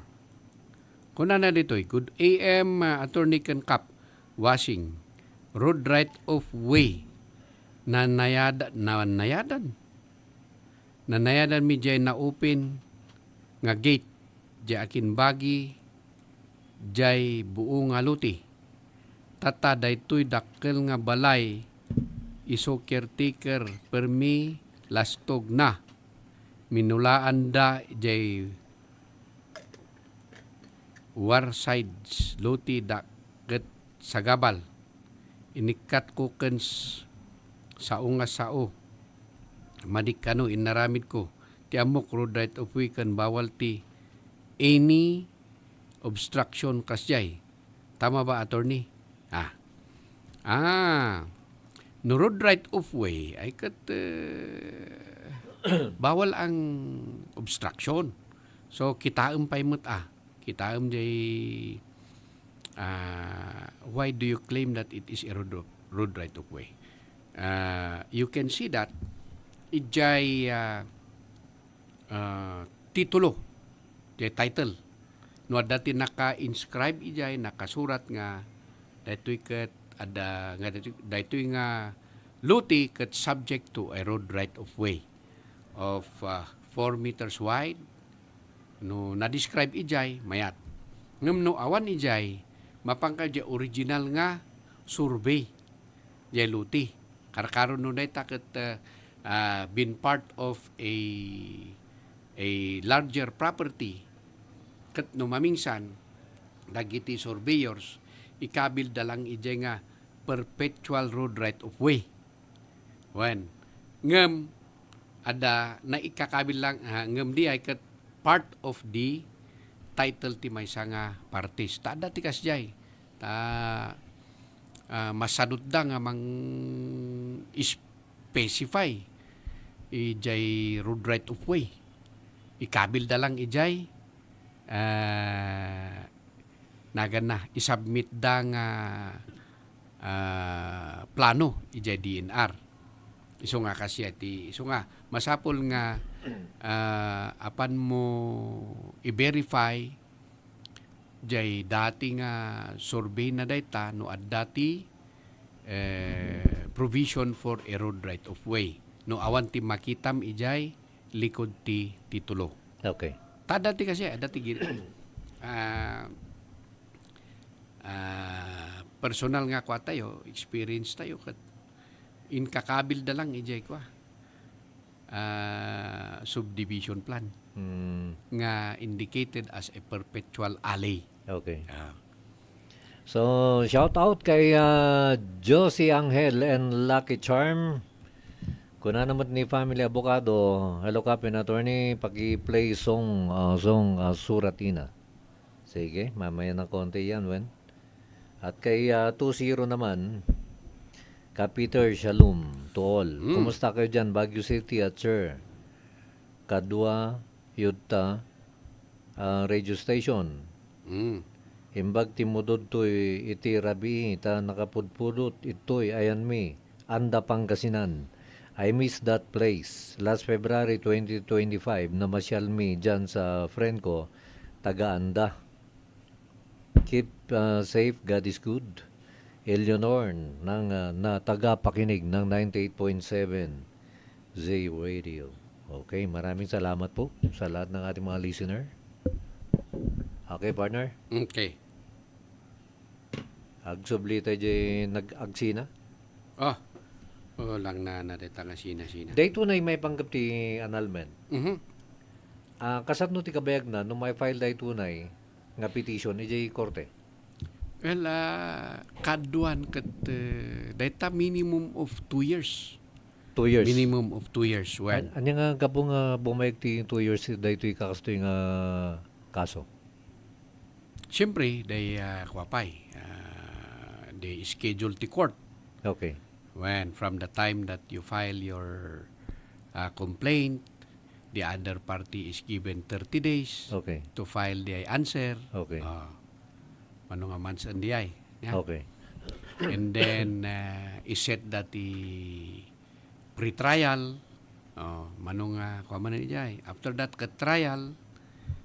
Kuna na dito'y good AM Attorney Ken Kap washing road right of way nanayadan mi jay na open nga gate jay akin bagi jay buo nga luti tata daytoy dakkel nga balay iso caretaker permi lastog na minulaan da jay war sides luti daket sagabal inikat ko kens sao nga sao madikano inaramid ko ti amok road right of way kan bawal ti any obstruction kasjay. Tama ba, attorney? No road right of way ay kat bawal ang obstruction. So kitaem pay met kitaem jay why do you claim that it is a road right of way? You can see that ijay titulo, jay title. No dati naka-inscribe ijay nakasurat nga daytoy ket ada nga daytoy nga luti ket subject to a road right of way of 4 meters wide. No na-describe ijay mayat. Ngem no awan ijay mapangka jay original nga survey jay luti. Karkaron no dayta ket been part of a larger property ket no mamingsan dagiti surveyors ikabil dalang ijay nga perpetual road right of way. When ngem ada na ikakabil lang ngem di ay ket part of the title ti maysa nga parties. Ta dati kasjay ta masadot da nga mang specify ijay road right of way. Ikabil dalang ijay nagan na isubmit da nga plano ijay DNR. Iso nga kasi iso nga masapol nga apan mo i-verify jay dati nga survey na data no at dati provision for a road right of way. No awan ti makitam ijay likod ti titulo. Okay. Ta dati kasi dati personal nga kwa tayo, experience tayo kat inkakabil da lang ijay kwa. subdivision plan nga indicated as a perpetual alley. Okay. Ah. So, shout out kay Josie Angel and Lucky Charm. Kuna naman ni Family Abogado. Hello, Captain Attorney. Paki-play song Suratina. Sige, mamaya ng konti yan, Wen. At kay 2-0 naman, ka Peter Shalom to all. Kumusta kayo dyan? Baguio City at Sir. Kadwa, Yuta, radio station. Imbag timudod to'y iti rabi, ita nakapudpudot, ito'y ayan mi, anda Pangasinan. I miss that place. Last February 2025, namasyal mi dyan sa friend ko, taga-anda. Keep safe, God is good. Eleanor na taga-pakinig ng 98.7 Z Radio. Okay, maraming salamat po sa lahat ng ating mga listener. Okay, partner? Okay. Agsubli tayo dyan nag-agsina. Lang na nadita nga sina-sina. Day tunay may panggap ti annulment. Kasat no ti kabayag na, nung may file day tunay, nga petition, ijay korte. Well, kaduan kat data minimum of 2 years. 2 years. Minimum of 2 years. Well, Anya nga gabong bumayag ti 2 years day tuy kakastoy nga kaso. siyempre, they kwapay. They schedule the court. Okay. When from the time that you file your complaint, the other party is given 30 days Okay. to file the answer. Okay. Ano nga months and the ay. Yeah? Okay. And then is set that the pre-trial manong kumanan ijay. After that trial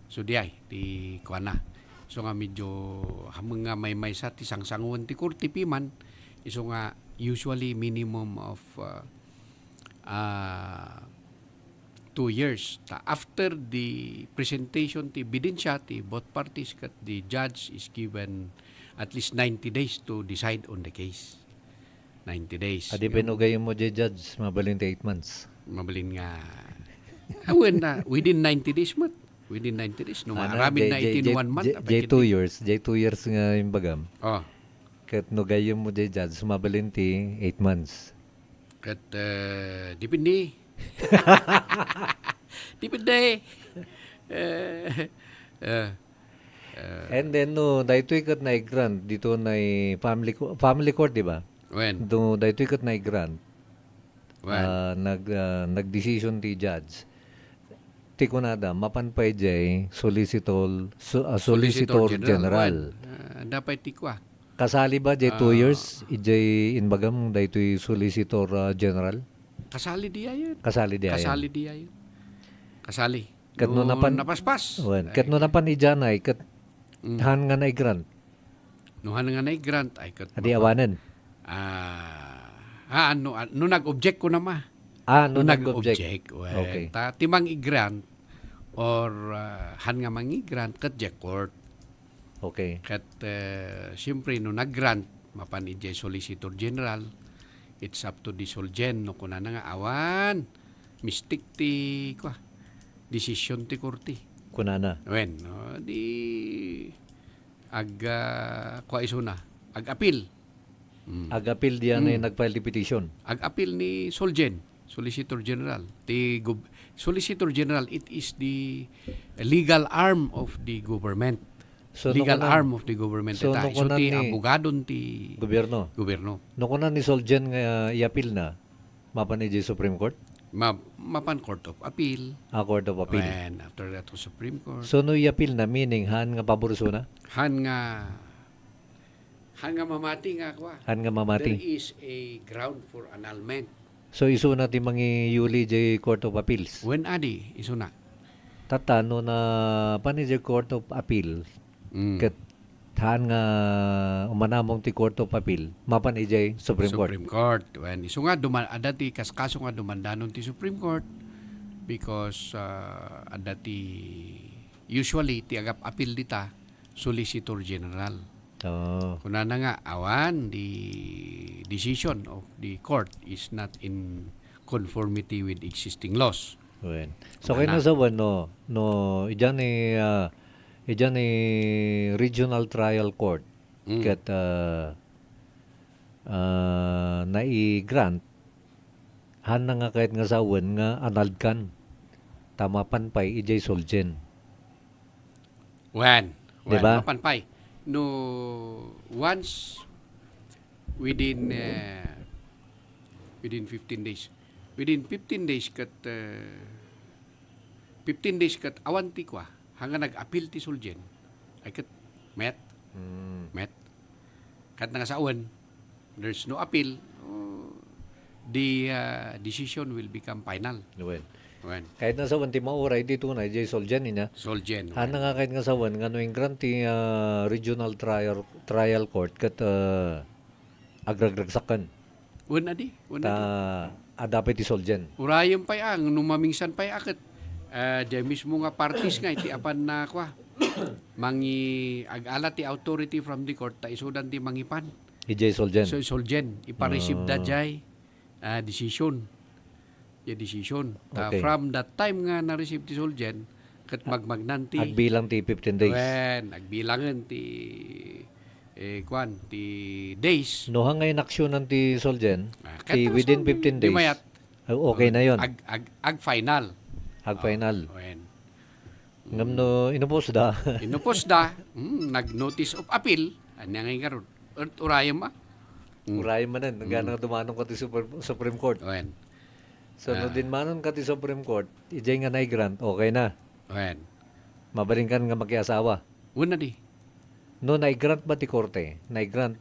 so di ay di kuana. So nga medyo hamang nga may sa ti sangsanguan ti kurti piman iso nga usually minimum of 2 years. After the presentation ti ebidensya ti both parties kat the judge is given at least 90 days to decide on the case. 90 days. Adi pinugay mo di judge, mabalin 8 months. Mabalin nga. Awen na, within 90 days mo. Within 90 days. No, maraming na 18 1 month. J 2 years. J 2 years nga yung bagam. Kat nugay mo di judge, mabalin ti 8 months. Kat, dipindi. Dipindi. And then no, dahito ikat na grant dito na family court, di ba? When? Do dahito ikat na grant. When? Nag-decision ti judge. Ti kunada mapanpay jay solicitor general. Dapat tikwa. Kasali ba jay 2 years ijay inbagam dahito solicitor general? Kasali diya yun. Kasali diya. Kasali diya yun. Kasali. Kat no napan napaspas. Kat no napan ijanay kat han nga na grant. Nuhan nga na grant ay kat. Adi awanen. Ano nag-object ko na ma. No nag-object. Well, Okay. Timang i-grant or han nga mang i-grant kat court. Okay. Kat siyempre no nag-grant mapan ijay solicitor general, it's up to the solgen no kuna na nga awan mistake ti kwa decision ti korte. Kunana. When no di kwa isuna ag-appeal. Ag-appeal diyan ay nag-file the petition. Ag-appeal ni Solgen, Solicitor General. Solicitor General, it is the legal arm of the government. So, legal arm of the government. So, So, ti abogadon ti gobyerno. No kunan ni Solgen nga i-appeal na mapan ni Supreme Court? Mapan Court of Appeal. Court of Appeal. And after that to Supreme Court. So no i-appeal na meaning han nga paborso na? Han nga mamati nga kwa. Han nga mamati. There is a ground for annulment. So iso na ti mangi yuli jay Court of Appeals. When adi iso na. Tatano na pani jay Court of Appeal. Ket han nga umanamong ti Court of Appeal mapan ijay Supreme Court. Supreme Court. When iso nga adati kaso nga dumandanon ti Supreme Court because adati usually ti agap appeal dita Solicitor General. Kuna na nga awan the decision of the court is not in conformity with existing laws. Wen. So kay nasawan no ijan ni Regional Trial Court ket na i-grant han na nga kahit nga sawan nga analkan tamapan pay ijay soljen. Wan. Diba? Mapanpay. No, once within 15 days. Within 15 days kat 15 days kat awanti kwa hanggang nag-appeal ti suljen ay kat met kat nangasawan there's no appeal, the decision will become final. Wen. Wan. Kahit nga sawan ti mauray dito na ijay soljen niya. Suljen. Han na nga kahit nga sawan nga no yung grant ti Regional Trial Court kat agragragsakan Wan adi. ta adapit ti soljen. Urayam pay ang numamingsan pay akit. Di mismo nga parties nga iti apan na kwa. Mangi agala ti authority from the court ta isudan ti mangipan. Ijay soljen. So soljen ipa-receive da jay decision. Ya decision. Okay. From that time nga na-receive ti soljen kat magmagnan ti Agbilang ti 15 days. Wen, agbilangan ti ti days. No hangay aksyonan ti soljen ti Kat within so, 15 days. di mayat. Okay na yon. Ag final. Ag final. Wen. Ngam no inupos da. Inupos da, nag-notice of appeal, anya ngay karon. Urayam ma. Urayan manan nga dumanong ka ti Supreme Court. Wen. So no din manon ka ti Supreme Court, ijay nga na-grant, okay na. Wen. Mabalingkan nga makiasawa. Una di. No na-grant ba ti korte? Na-grant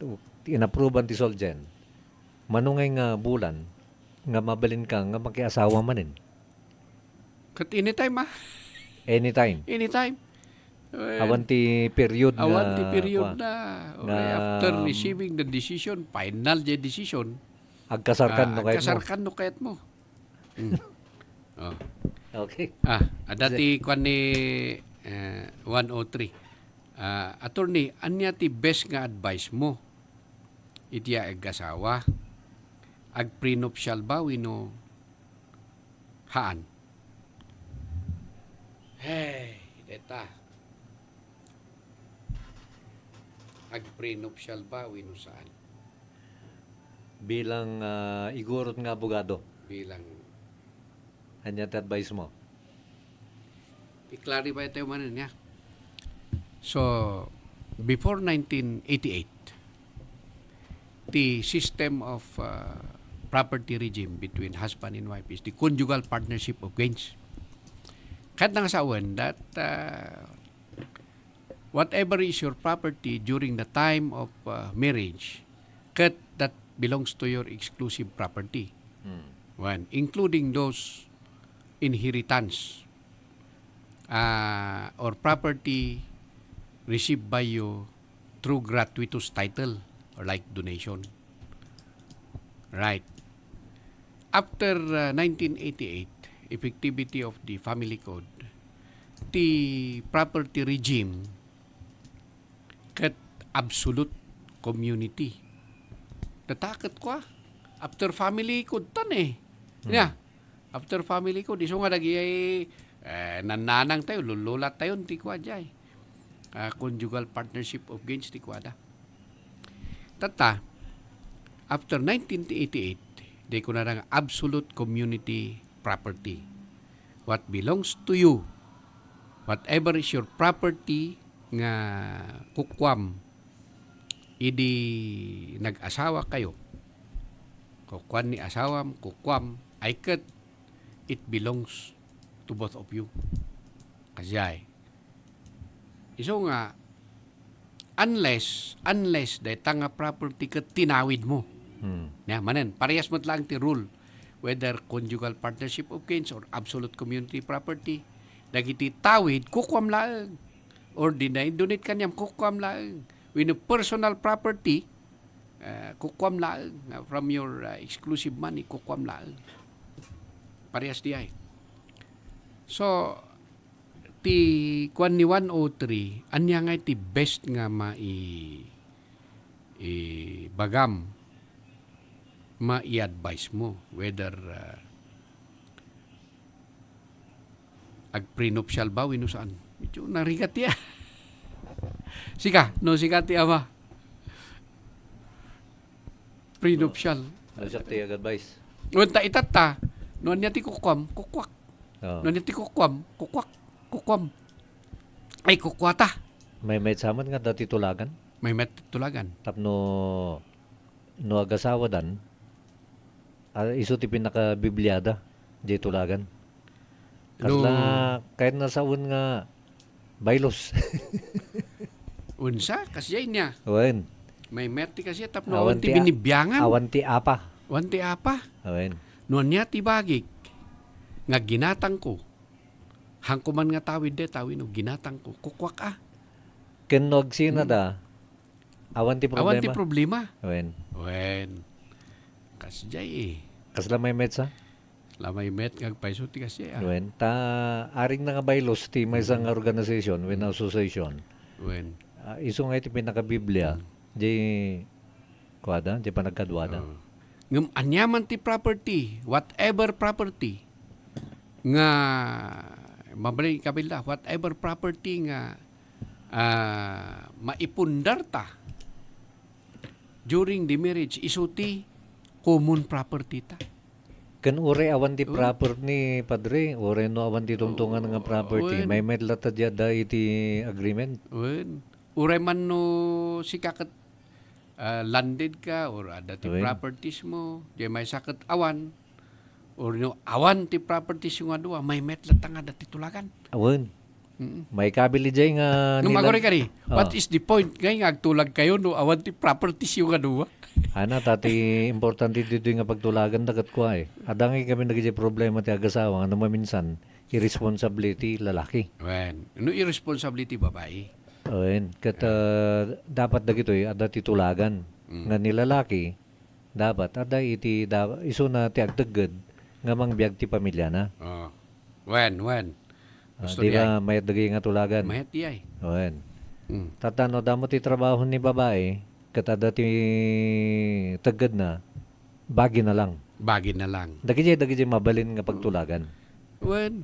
inapprovean ti soljen. Manungay nga bulan nga mabalin ka nga makiasawa manin. Kat anytime Anytime. Anytime. Awan ti period nga Awan ti period kwa, na. nga, After receiving the decision, final the decision, agkasarkan no kahit mo. kasarkan no kahit mo. Oh. Okay. Dati kwan ni 103. Attorney, anya ti best nga advice mo? Iti ag-asawa. Ag-prenuptial ba wino haan? Hey, deta. Ag-prenuptial ba wino saan? Bilang igurot nga abogado, Bilang anya ti advice mo? i-clarify tayo man niya. So, before 1988, the system of property regime between husband and wife is the conjugal partnership of gains. Kahit nang asawan that whatever is your property during the time of marriage, kahit that belongs to your exclusive property. One, including those inheritance or property received by you through gratuitous title or like donation. Right. After 1988, effectivity of the family code, the property regime kat absolute community. Tatakot ko after family code tan Yeah. After family code, iso nga lagi ay nananang tayo, lululat tayo, ti kwa jay. Conjugal partnership of gains, ti kwa da. Tata, after 1988, di ko na lang absolute community property. What belongs to you, whatever is your property nga kukwam, idi nag-asawa kayo, kukwan ni asawam, kukwam, ay kat it belongs to both of you. Kasi ay, iso nga, unless dahil tanga property kat tinawid mo. Manen, parehas mo lang ti rule, whether conjugal partnership of gains or absolute community property, dagiti tawid, kukwam laang. Or donate kanyam, kukwam laang. When a personal property, kukwam laang. From your exclusive money, kukwam laang. Parehas di ay. So, ti kwan ni 103, anya nga ti best nga bagam, ma-i-advise mo whether ag prenuptial ba wino saan. Medyo narigat ya. Sika, no sikati ama. Prenuptial. Ano siya tiyag advice? Unta itata, no niya ti kukwam, kukwak. Oh. No niya ti kukwam, kukwak, kukwam. Ay kukwata. May saman nga dati tulagan. May met tulagan. Tapno no agasawa dan. Iso ti pinaka bibliada di tulagan. Kasla kahit nasaun nga baylos. Unsa kasi niya. Wen. May met ti kasi tapno Awan awan ti ti- binibyangan. Awan ti apa. Wanti apa. Wen. No niya ti bagik nga ginatang ko. Hangkuman nga tawid de tawid no ginatang ko. Kukwak ah. Ken no agsina da. Awan ti problema. Awan ti problema. Wen. Wen. Kasjay eh. Kasla may metsa. Lamay met ngagpaiso ti kasi ah. Wen. Ta aring na nga baylos ti may isang organization wen association. Wen. Iso nga iti pinaka Biblia. Di kuada, di panagkadwada. Ngam anyaman ti property, whatever property nga mabali kabila, whatever property nga maipundar ta during the marriage isuti common property ta. Kan ure awan ti proper ni padre, ure no awan ti tungtungan nga property. Wen. May medlata da iti agreement. Wen. Uray man no si kakat landed ka or ada ti Wen. properties mo, di may sakit awan or no awan ti properties yung adua, may metlat nga dati tulagan. Awan. Mm. May kabili jay nga Nung magore ka rin, Oh. what is the point? Ngayon nga agtulag kayo no awan ti properties yung adua. Ana tati importante dito nga pagtulagan dagat ko ay. Adangi kami nagiti problema ti agasawa nga maminsan irresponsibility lalaki. Wen, no irresponsibility babae. Awen, kat dapat dagito ada titulagan nga nilalaki dapat ada iti iso na ti agdeged nga mangbiag ti pamilya na. Oh. Wen. Gusto Di niya. ba may dagay nga tulagan? Mayat di ay. Awen. Mm. Tatano damo ti trabaho ni babae kat ada ti teged na bagi na lang. Bagin na lang. Dagiti mabalin nga pagtulagan. Wen,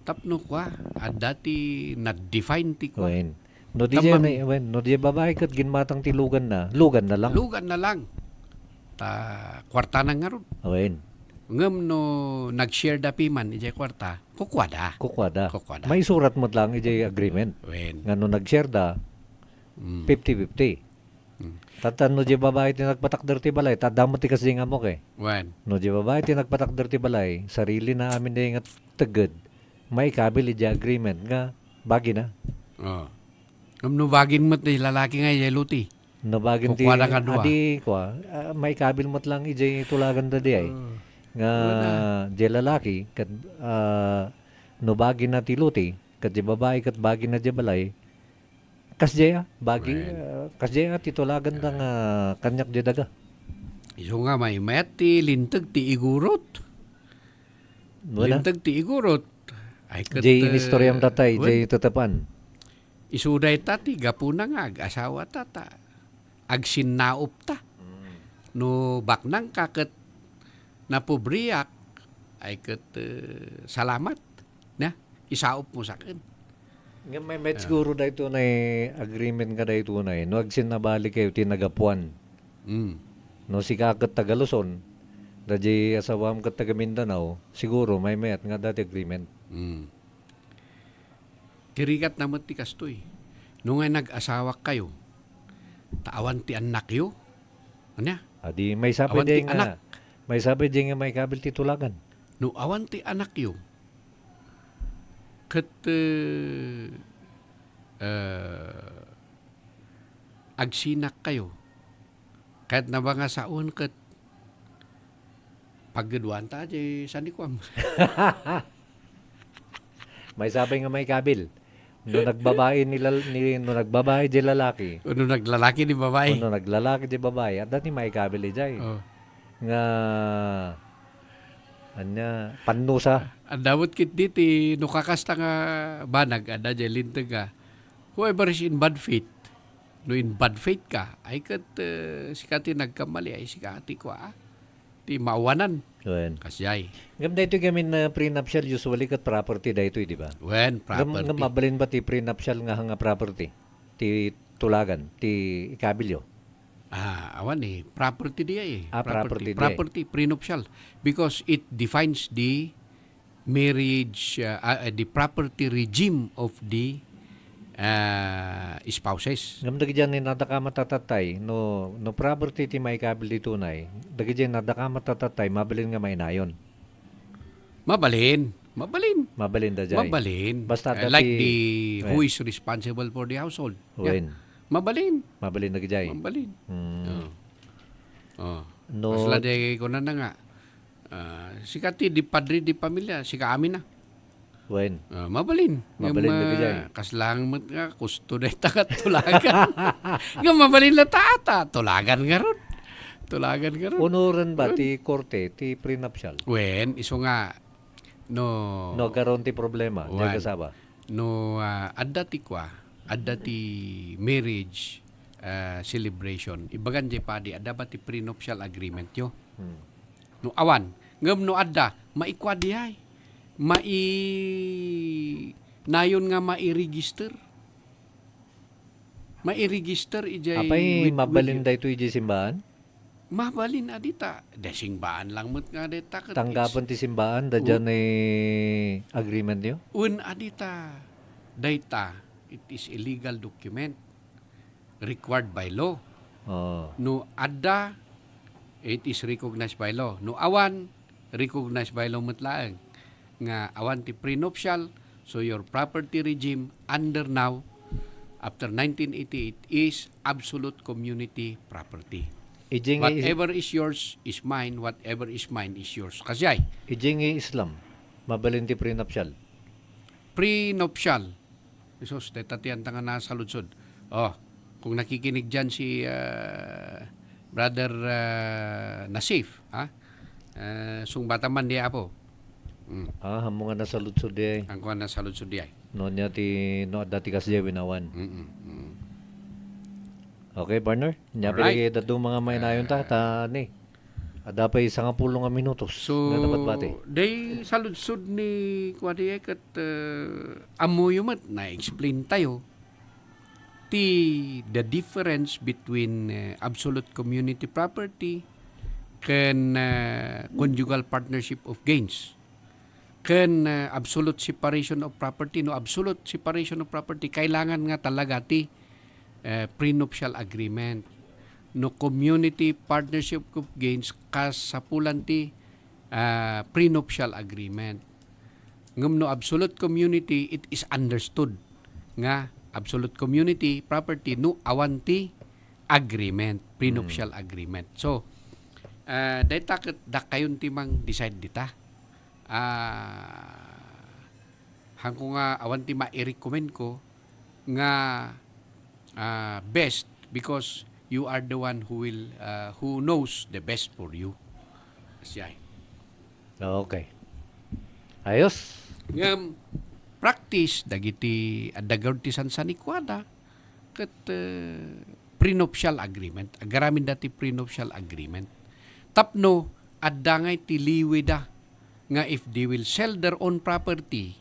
tapno kwa, adati na-define ti kwa. Awen. No di Tamam. no di babae kat ginmatang ti lugan na lang. Lugan na lang. Ta kwarta na nga ron. Awen. Ngam no nag-share da piman ijay kwarta, kukwada. Kukwada. Kukwada. May surat mo lang iti agreement. Wen. Nga no nag-share da, Mm. 50-50. Tatan no di babae ti nagpatakder ti balay, tadamo ti kasi nga mo kay. Wen. No di babae ti nagpatakder ti balay, sarili na amin na nga teged, may kabil iti agreement nga, bagi na. Oh. Ngam no bagin mo ti lalaki nga ijay luti. No bagin ti, Kukwada nga dua. adi kwa, may kabil mo't lang iti tulagan da di ay. Nga, di lalaki, kat, no bagin na ti luti, kat di babae, kat bagin na di balay, kasjaya, bagi, kasjaya titulagan da nga kanyak di daga. Iso nga may met ti lintag ti igurot. Wala. Lintag ti igurot. Ay kat, Jay inistoryam tatay, wen. Jay tatapan. Isuday ta ti gapuna nga ag-asawa ta agsinnaop ta. No baknang kaket na pobriyak ay ket salamat na isaop mo sa akin. Nga may met siguro da ito na agreement ka da ito na no agsin na balik kayo tinagapuan. Mm. No si kakat Tagaluson, da jay asawam kat taga Mindanao, siguro may met nga dati agreement. Mm. Tirikat naman ti kastoy. Nung nga nag-asawa kayo, taawan ti anak yo. Ano? Adi may sabi Awan ti jay nga, anak. may sabi jay nga may kabil titulagan. No awan ti anak yo. Ket agsinak kayo. Kahit na ba nga saon ket paggaduan ta di sanikwam. May sabi nga may kabil. No nagbabae no nagbabae di lalaki. Ano naglalaki ni babae? No naglalaki di babae, at dati may kabil jay. Oh. Nga anya panusa. Ang dawat kit diti no kakasta nga banag ada jay lintag nga. Whoever is in bad faith, no in bad faith ka, ay kat sikati nagkamali ay sikati ko ti maawanan. Wen. Kasyay. Ngam dito gamin na prenuptial usually kat property dito, di ba? When Ngam property. mabalin ba ti prenuptial nga hanga property? Ti tulagan, ti ikabilyo. Awan property diya Property diya. Property, prenuptial. Because it defines the marriage, the property regime of the spouses. Ngam dagi dyan nadaka matatatay, no property ti may kabil dito na dagi dyan nadaka matatatay, mabalin nga may nayon. Mabalin. Mabalin da dyan. Mabalin. Basta Like dati- the who Wen. is responsible for the household. Wen. Mabalin. Mabalin dagi dyan. Mabalin. Hmm. No. Kasla de ko na nga. Sika ti di padri di pamilya, sika amin na. Wen. Mabalin. Mabalin na gajay. Kaslang mat nga, kusto na takat tulagan. Nga mabalin na taata, tulagan nga ron. Tulagan nga ron. Unuran ba ti korte, ti prenuptial? Wen, iso nga, no, No, karon ti problema. Wen. Diyan kasaba. no, adda ti marriage celebration. Ibagan di pa di, adda ba ti prenuptial agreement yo? No, awan. Ngam no adda, maikwa di ay. Nayon nga mai-register. Mai-register ijay Apay mabalin da ito iji simbahan? mabalin adita. Desingbaan lang mo't nga dita. kat Tanggapan ti simbahan, da dyan agreement niyo? Un adita. Data, it is illegal document required by law. Oh. No adda, it is recognized by law. No awan, recognized by law mutlaang. Nga awan ti prenuptial, so your property regime under now, after 1988, is absolute community property. Whatever is yours is mine, whatever is mine is yours. Kasi Ijingi Islam, mabalin ti prenuptial. prenuptial, isos, detatian tanga na sa lutsod. Kung nakikinig dyan si Brother Nasif, sung bataman diya po. Hamungan na sa lutsod di. Ang kuha na sa lutsod diya. No niya ti, no dati kasi winawan. Okay, partner? Nya Alright. pala datong mga may nayon ta ni. Ada pa isang pulong nga minutos. So, nga dapat bati. day sa lutsod ni kuha diya kat amuyumat na explain tayo the difference between absolute community property can conjugal partnership of gains can absolute separation of property. No, absolute separation of property kailangan nga talaga ti prenuptial agreement. No, community partnership of gains kasapulan ti prenuptial agreement. Ngam no absolute community, it is understood nga absolute community property no awanti agreement, prenuptial agreement. So, data da kayon timang decide dita. Hangko nga awanti ma-recommend ko nga best because you are the one who knows the best for you. Asya. Okay. Ayos. Ngam practice dagiti adagor ti sansanikwada ket prenuptial agreement. Agaramin dati prenuptial agreement. Tapno adda ngay ti liwida nga if they will sell their own property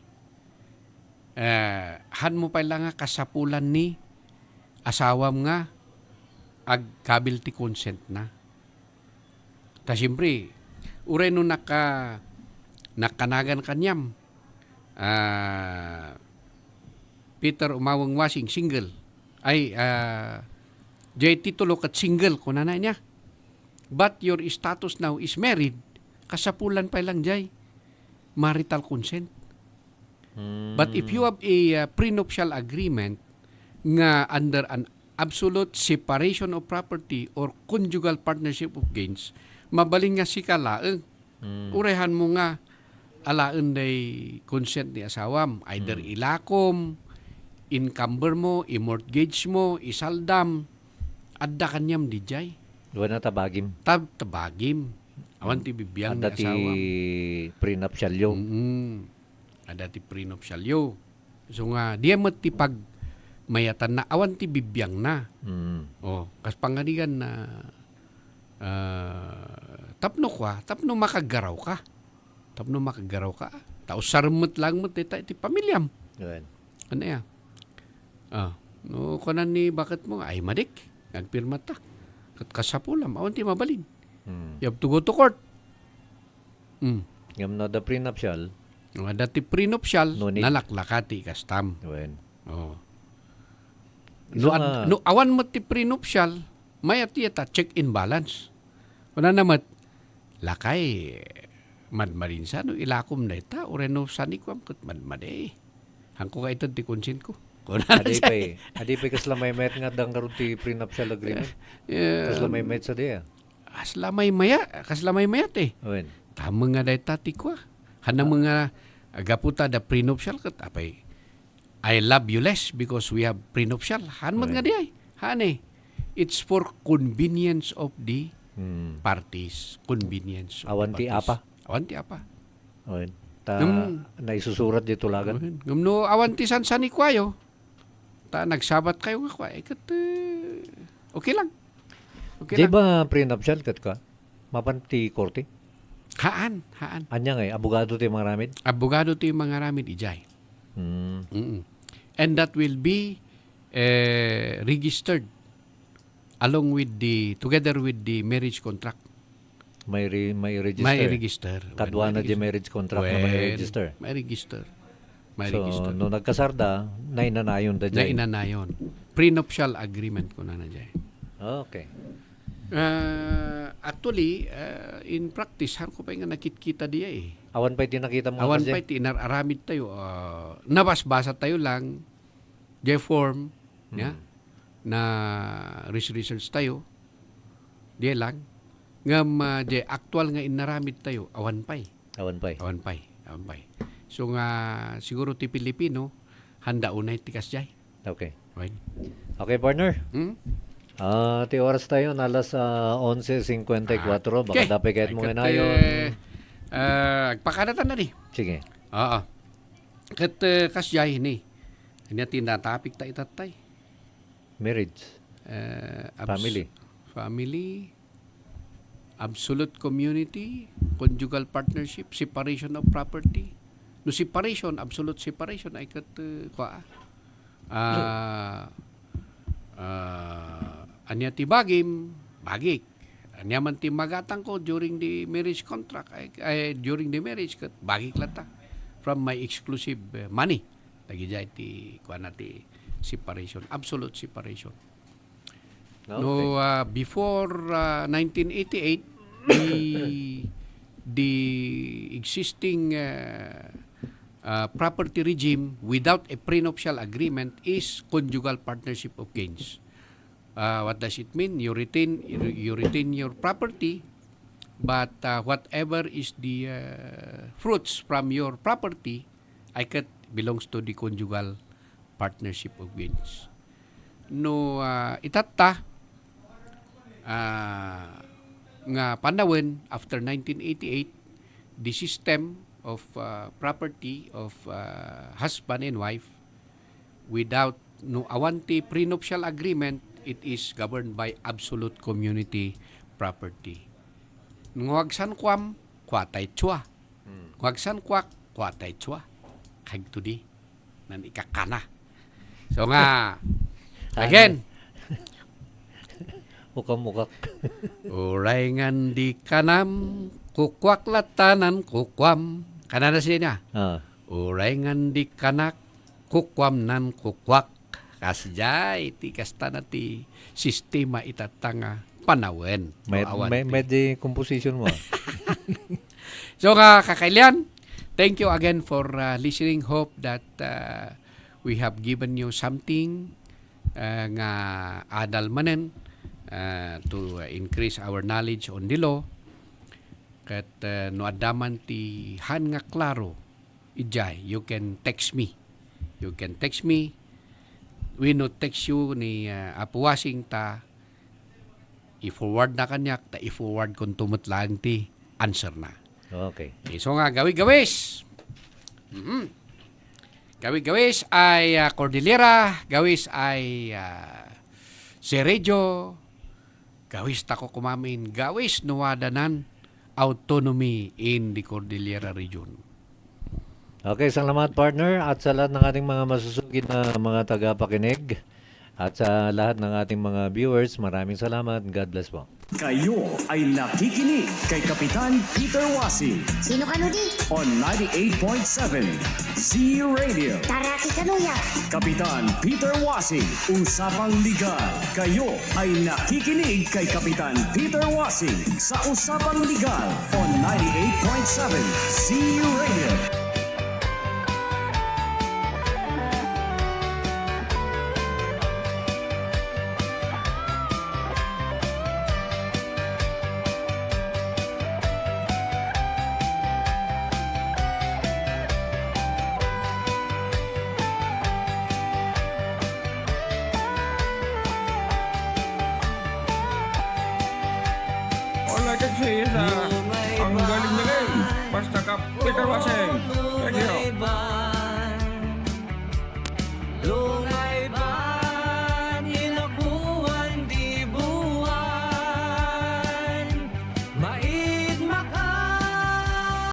han mo pa lang nga kasapulan ni asawam nga agkabil ti consent na. Ta siyempre, uray no nakanagan kanyam, Peter umawang wasing single, ay, jay titulo kat single ko na niya. But your status now is married, kasapulan pa lang jay, marital consent. But if you have a prenuptial agreement nga under an absolute separation of property or conjugal partnership of gains, mabaling nga si kalaeng. Urehan mo nga alaen day consent ni asawam. Either ilakom, incumber mo, i-mortgage mo, isaldam, adda kanyam di jay. Duwa na tabagim. Tabagim. Awan ti bibiyang ni Ada ti asawam. prenuptial yo. Ada ti prenuptial yo. So nga, diya mo ti pag mayatan na awan ti bibiyang na. Kas panganigan na tapno makagaraw ka. Tapos sarmut lang mo iti pamilyam. Yun. Ano yan? No, kanan ni bakit mo, ay madik, nagpirma ta. Kat kasapulam, awan ti mabalin. You have to go to court. Ngam no, the prenuptial, Nga dati prenuptial, No need. nalaklakati kastam. yun. Oh. So, No, awan mo ti prenuptial, may ati ta check-in balance. Wala namat, lakay, madmarin sa, no, ilakom na ita, o reno sanikwam, kat madmade. Hangko ka ito ti konsin ko. Adi pa kaslamay met nga dang karon ti prenuptial agreement. Kaslamay met sa dia. Kaslamay maya te. Yun. Tama nga dahi tati ko. Hanang mga agaputa da prenuptial kat apay. I love you less because we have prenuptial. Hanman nga di ay. Hane. It's for convenience of the parties. Convenience of Awan the ti parties. apa. Awan ti apa. Yun. Naisusurat di tulagan. Ngumno awan ti san ni kwayo. Nagsabat kayo nga kwa. Okay lang. Di ba prenuptial kat ka? Mapan ti korte? Haan. Anya nga abogado ti mga ramid? Abogado ti mga ramid ijay. And that will be registered together with the marriage contract. May register. May register. Kadwa na di marriage contract na may register. May register. So, nung nagkasarda, nainanayon da dyan. Nainanayon. Prenuptial agreement ko na dyan. Okay. Actually, in practice, han ko pa nga nakikita diya eh. Awan pa iti nakita mo Awan kasi? pa iti inararamid tayo. Nabasbasa tayo lang. J-form. Na research tayo. Diya lang. Ngam actual nga inaramid tayo. Awan pa'y. So nga siguro ti Pilipino handa unay tikas jay. Okay. Right. Okay, partner. Hmm? Ti oras tayo nalas 11:54. Baka dapat kahit mo ngayon. Agpakanatan na di. Sige. Oo. Kat kasjay ni. Hindi tinatapik ta itatay. Marriage. Family. Absolute community. Conjugal partnership. Separation of property. No separation, absolute separation ay kat anya ti bagik. Anya man ti magatang ko during the marriage contract ay during the marriage kat bagik lata from my exclusive money. Tagijay ti kuana ti separation, absolute separation. Okay. No before 1988 the existing property regime without a prenuptial agreement is conjugal partnership of gains. What does it mean? You retain your property, but whatever is the fruits from your property, belongs to the conjugal partnership of gains. No itatta nga panahon after 1988, the system of property of husband and wife without no awanti prenuptial agreement, it is governed by absolute community property. Ngwagsan kwam kwatay chua. Ngwagsan kwak kwatay chua. Kag tudi nan ikakana. So nga again Mukak-mukak. uray ngan di kanam kukwak latanan kukwam. Kanana siya niya. Uray ngan di kanak kukwam nan kukwak. Kasjay ti kasta na ti sistema itatanga panawen. May di composition mo. So kakailan, thank you again for listening. Hope that we have given you something nga adal manen to increase our knowledge on the law. Kat no adaman ti han nga klaro ijay, you can text me. We no text you ni apuwasing ta i-forward na kanyak ta i-forward kung tumot lang ti answer na. Okay. So nga gawis. Gawis ay Cordillera, gawis ay Serejo, gawis tako kumamin, gawis nuwadanan autonomy in the Cordillera region. Okay, salamat partner at sa lahat ng ating mga masusugid na mga tagapakinig at sa lahat ng ating mga viewers, maraming salamat. God bless po. Kayo ay nakikinig kay Kapitan Peter Wasi Sino kanudi? on 98.7 Z Radio. Taraki kanuya. Kapitan Peter Wasi, Usapang Legal. Kayo ay nakikinig kay Kapitan Peter Wasi sa Usapang Legal on 98.7 Z Radio. Wala kasi sa ang galing-galing. Basta ka Peter Wasing. Thank you.